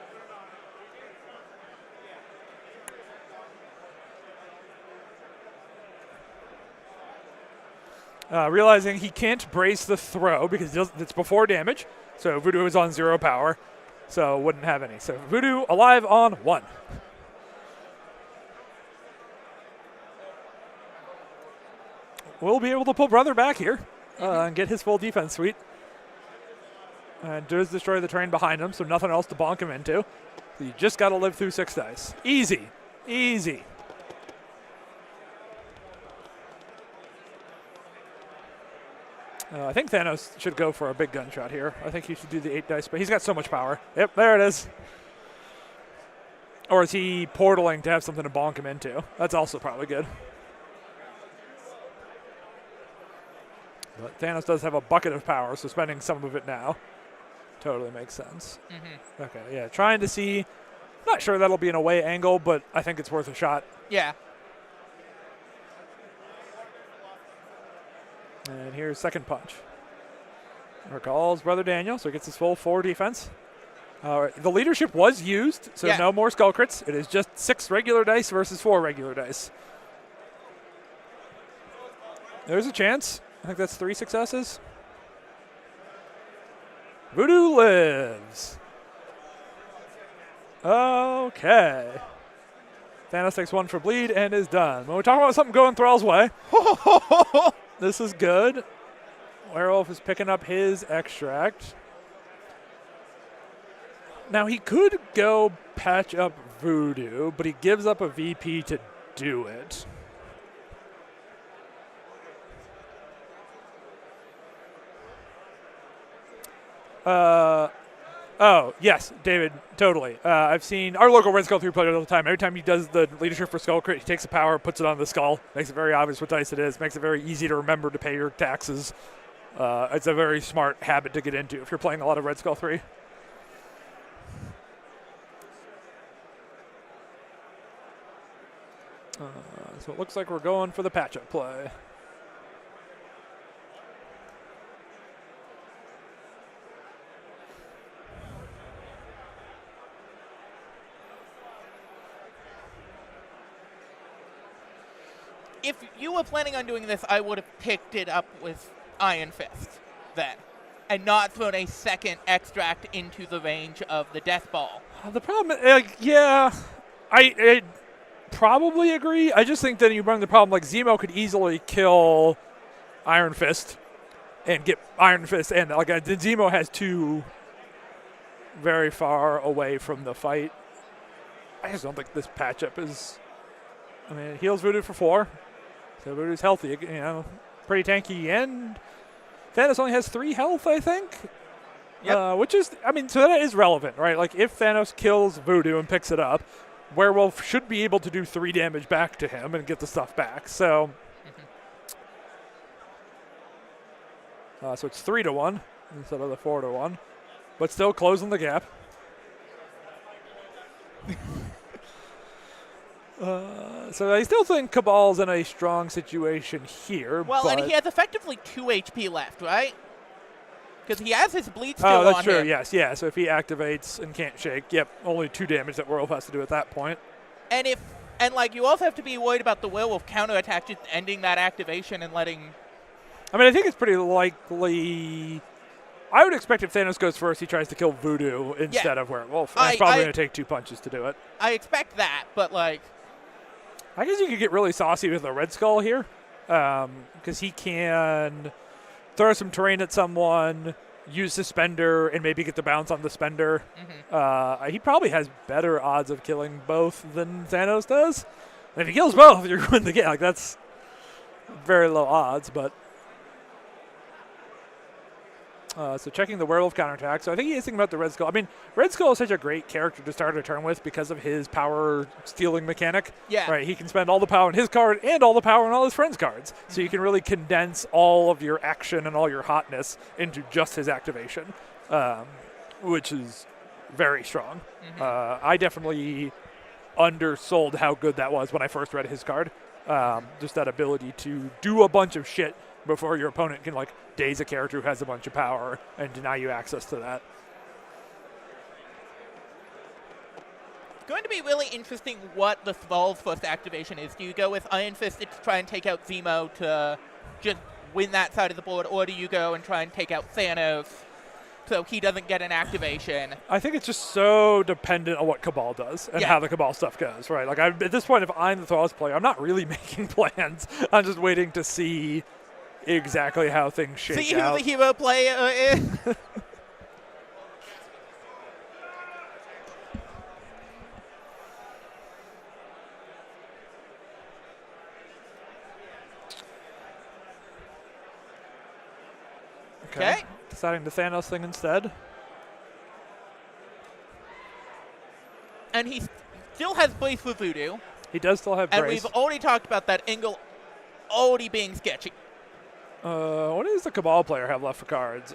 Realizing he can't brace the throw because it's before damage. So Voodoo is on 0 power. So wouldn't have any. So Voodoo alive on 1. We'll be able to pull Brother back here and get his full defense suite. And does destroy the train behind him, so nothing else to bonk him into. So you just got to live through 6 dice. Easy. Easy. I think Thanos should go for a big gunshot here. I think he should do the 8 dice, but he's got so much power. Yep, there it is. Or is he portaling to have something to bonk him into? That's also probably good. But Thanos does have a bucket of power, so spending some of it now totally makes sense. Okay, yeah, trying to see. Not sure that'll be an away angle, but I think it's worth a shot. Yeah. And here's second punch. Recalls Brother Daniel, so he gets his full 4 defense. The leadership was used, so no more skull crits. It is just 6 regular dice versus 4 regular dice. There's a chance. I think that's 3 successes. Voodoo lives. Okay. Thanos takes 1 for bleed and is done. When we talk about something going Thrall's way, this is good. Werewolf is picking up his extract. Now he could go patch up Voodoo, but he gives up a VP to do it. Oh, yes, David, totally. I've seen our local Red Skull 3 player all the time. Every time he does the leadership for Skull Crit, he takes the power, puts it on the skull, makes it very obvious what dice it is, makes it very easy to remember to pay your taxes. It's a very smart habit to get into if you're playing a lot of Red Skull 3. So it looks like we're going for the patch-up play. If you were planning on doing this, I would have picked it up with Iron Fist then, and not thrown a second extract into the range of the Death Ball. The problem, yeah, I probably agree. I just think that you run the problem, like Zemo could easily kill Iron Fist and get Iron Fist, and like Zemo has two very far away from the fight. I just don't think this patchup is. I mean, it heals Voodoo for 4, so Voodoo's healthy, pretty tanky, and Thanos only has 3 health, I think. Yep. Which is, I mean, so that is relevant, right? Like, if Thanos kills Voodoo and picks it up, Werewolf should be able to do 3 damage back to him and get the stuff back. So, so it's 3-1 instead of the 4-1, but still closing the gap. So I still think Cabal's in a strong situation here. Well, and he has effectively 2 HP left, right? Because he has his bleed still on him. Oh, that's true, yes. Yeah, so if he activates and can't shake, only 2 damage that Werewolf has to do at that point. And you also have to be worried about the Werewolf counterattack just ending that activation and letting... I mean, I think it's pretty likely... I would expect if Thanos goes first, he tries to kill Voodoo instead of Werewolf. And it's probably going to take 2 punches to do it. I expect that, but I guess you could get really saucy with a Red Skull here, because he can throw some terrain at someone, use Suspender, and maybe get the bounce on the Spender. He probably has better odds of killing both than Thanos does. And if he kills both, you're going to get, that's very low odds, but... So checking the Werewolf counterattack. So I think he is thinking about the Red Skull. I mean, Red Skull is such a great character to start a turn with because of his power stealing mechanic. Yeah. Right. He can spend all the power in his card and all the power in all his friends' cards. So you can really condense all of your action and all your hotness into just his activation, which is very strong. I definitely undersold how good that was when I first read his card. Just that ability to do a bunch of shit before your opponent can daze a character who has a bunch of power and deny you access to that. It's going to be really interesting what the Thrall's first activation is. Do you go with Iron Fist to try and take out Zemo to just win that side of the board, or do you go and try and take out Thanos so he doesn't get an activation? I think it's just so dependent on what Cabal does and how the Cabal stuff goes, right? At this point, if I'm the Thralls player, I'm not really making plans. I'm just waiting to see exactly how things shake out. See who the hero player is. Okay. Deciding the Thanos thing instead. And he still has Brace for Voodoo. He does still have Brace. And we've already talked about that Engel already being sketchy. What does the Cabal player have left for cards?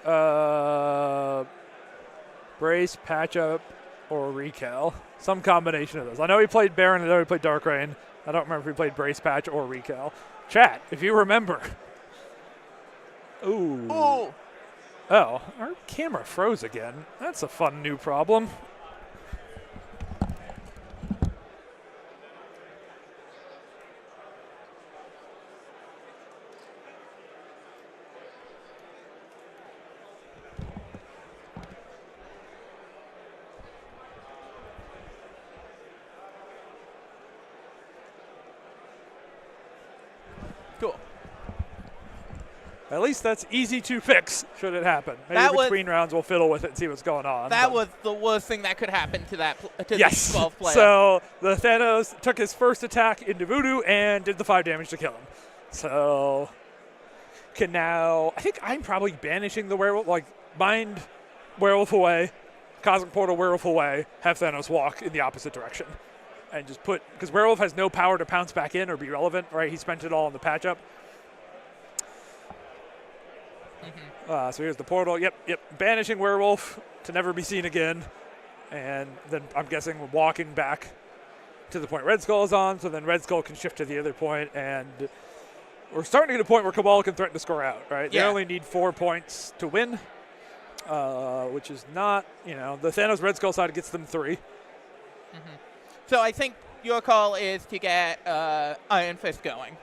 Brace, Patch-Up, or Recal. Some combination of those. I know he played Baron, I know he played Dark Reign. I don't remember if he played Brace, Patch, or Recal. Chat, if you remember. Ooh. Ooh. Oh, our camera froze again. That's a fun new problem. Cool. At least that's easy to fix, should it happen. Maybe between rounds we'll fiddle with it and see what's going on. That was the worst thing that could happen to the 12th player. So the Thanos took his first attack into Voodoo and did the 5 damage to kill him. So can now, I think I'm probably banishing the Werewolf. Mind Werewolf away, Cosmic Portal, Werewolf away, have Thanos walk in the opposite direction. And just put, because Werewolf has no power to pounce back in or be relevant, right? He spent it all on the patch-up. So here's the portal. Yep. Banishing Werewolf to never be seen again. And then I'm guessing walking back to the point Red Skull is on, so then Red Skull can shift to the other point, and we're starting to get a point where Cabal can threaten to score out, right? Yeah. They only need 4 points to win, which is not, the Thanos Red Skull side gets them 3. So I think your call is to get Iron Fist going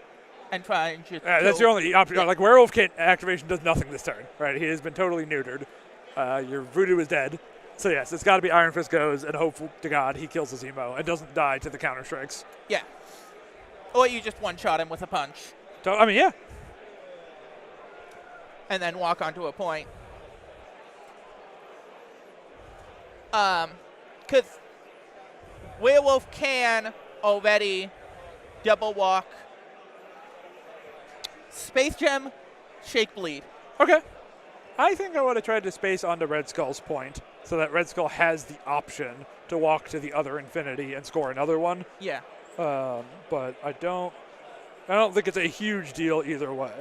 and try and just. That's your only option. Yeah. Like, Werewolf Kit activation does nothing this turn, right? He has been totally neutered. Your Voodoo is dead. So, yes, it's got to be Iron Fist goes, and hope to God he kills his Zemo and doesn't die to the counter strikes. Yeah. Or you just one-shot him with a punch. So, I mean, yeah. And then walk onto a point. Because Werewolf can already double walk Space Gem, Shake Bleed. Okay. I think I would have tried to space onto Red Skull's point so that Red Skull has the option to walk to the other infinity and score another one. Yeah. But I don't think it's a huge deal either way.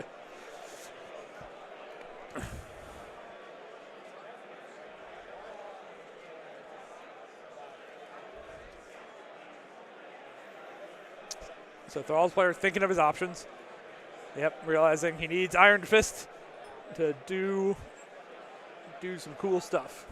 So Thralls player thinking of his options. Yep, realizing he needs Iron Fist to do some cool stuff.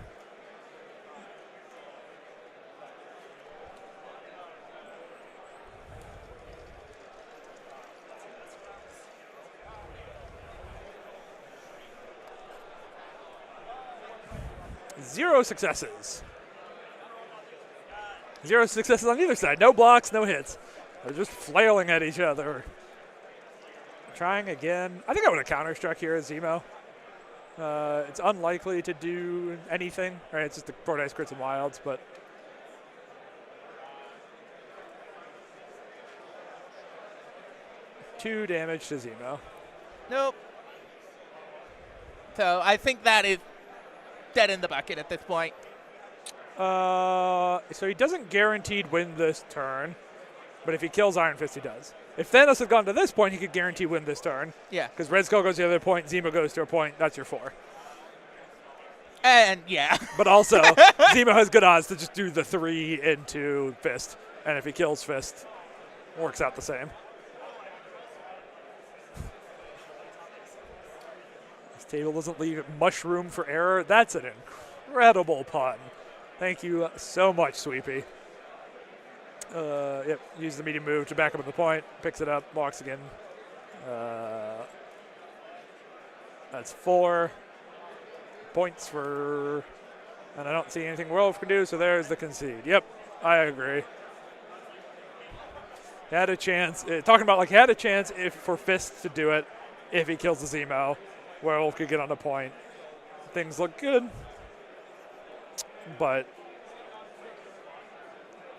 Zero successes. Zero successes on either side. No blocks, no hits. They're just flailing at each other. Trying again. I think I would have counter-struck here as Zemo. It's unlikely to do anything. Right? It's just the Fordice crits and wilds, but 2 damage to Zemo. Nope. So I think that is dead in the bucket at this point. So he doesn't guaranteed win this turn, but if he kills Iron Fist, he does. If Thanos had gone to this point, he could guarantee win this turn. Yeah. Because Red Skull goes to the other point, Zemo goes to a point, that's your 4. And yeah. But also, Zemo has good odds to just do the 3 into Fist. And if he kills Fist, works out the same. This table doesn't leave much room for error. That's an incredible pun. Thank you so much, Sweepy. Yep, use the medium move to back up at the point, picks it up, walks again. That's 4 points for, and I don't see anything Werewolf can do, so there's the concede. Yep, I agree. He had a chance, talking about like he had a chance for Fist to do it if he kills the Zemo. Werewolf could get on the point. Things look good, but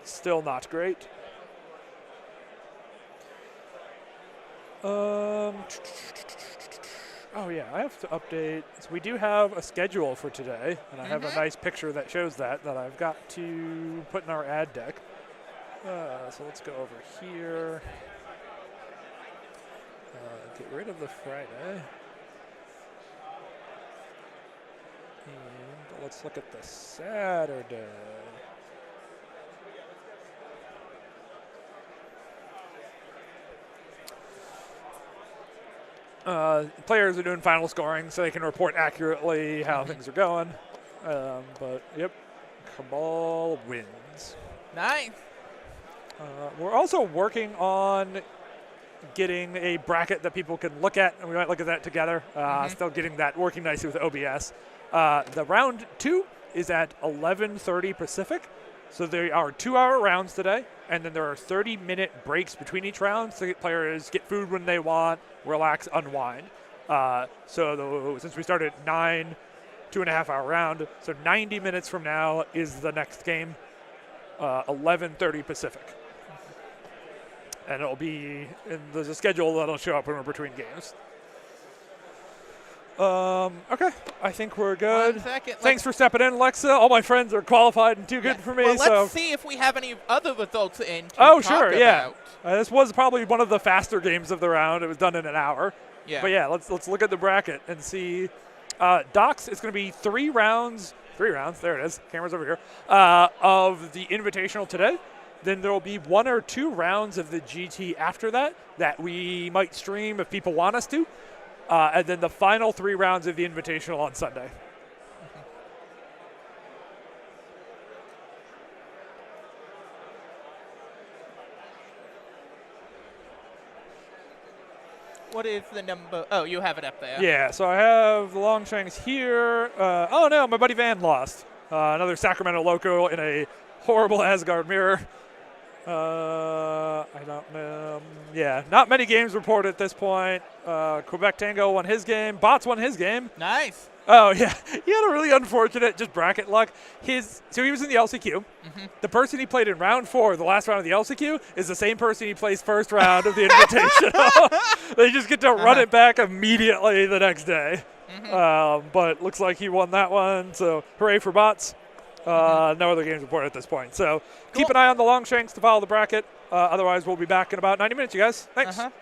still not great. Oh yeah, I have to update. So we do have a schedule for today, and I have a nice picture that shows that I've got to put in our ad deck. So let's go over here. Get rid of the Friday. And let's look at the Saturday. Players are doing final scoring so they can report accurately how things are going. But, yep, Cabal wins. Nice. We're also working on getting a bracket that people can look at, and we might look at that together. Still getting that working nicely with OBS. The round 2 is at 11:30 Pacific. So there are 2-hour rounds today, and then there are 30-minute breaks between each round so that players get food when they want, relax, unwind. Since we started at 9, 2.5-hour round, so 90 minutes from now is the next game, 11:30 Pacific. And it'll be, there's a schedule that'll show up when we're between games. Okay, I think we're good. 1 second. Thanks for stepping in, Alexa. All my friends are qualified and too good for me. Well, so let's see if we have any other results in to Oh, talk sure, yeah. about. This was probably one of the faster games of the round. It was done in an hour. Yeah. But yeah, let's look at the bracket and see. Docs, it's going to be 3 rounds. 3 rounds. There it is. Camera's over here. Of the Invitational today. Then there will be 1 or 2 rounds of the GT after that we might stream if people want us to. And then the final 3 rounds of the Invitational on Sunday. What is the number? Oh, you have it up there. Yeah, so I have the Longshanks here. Oh, no, my buddy Van lost. Another Sacramento loco in a horrible Asgard mirror. I don't know. Yeah, not many games reported at this point. Quebec Tango won his game. Bots won his game. Nice. Oh, yeah. He had a really unfortunate just bracket luck. So he was in the LCQ. The person he played in round 4, the last round of the LCQ, is the same person he plays first round of the Invitational. They just get to run it back immediately the next day. But looks like he won that one, so hooray for Bots. No other games reported at this point. So keep an eye on the Longshanks to follow the bracket. Otherwise, we'll be back in about 90 minutes, you guys. Thanks.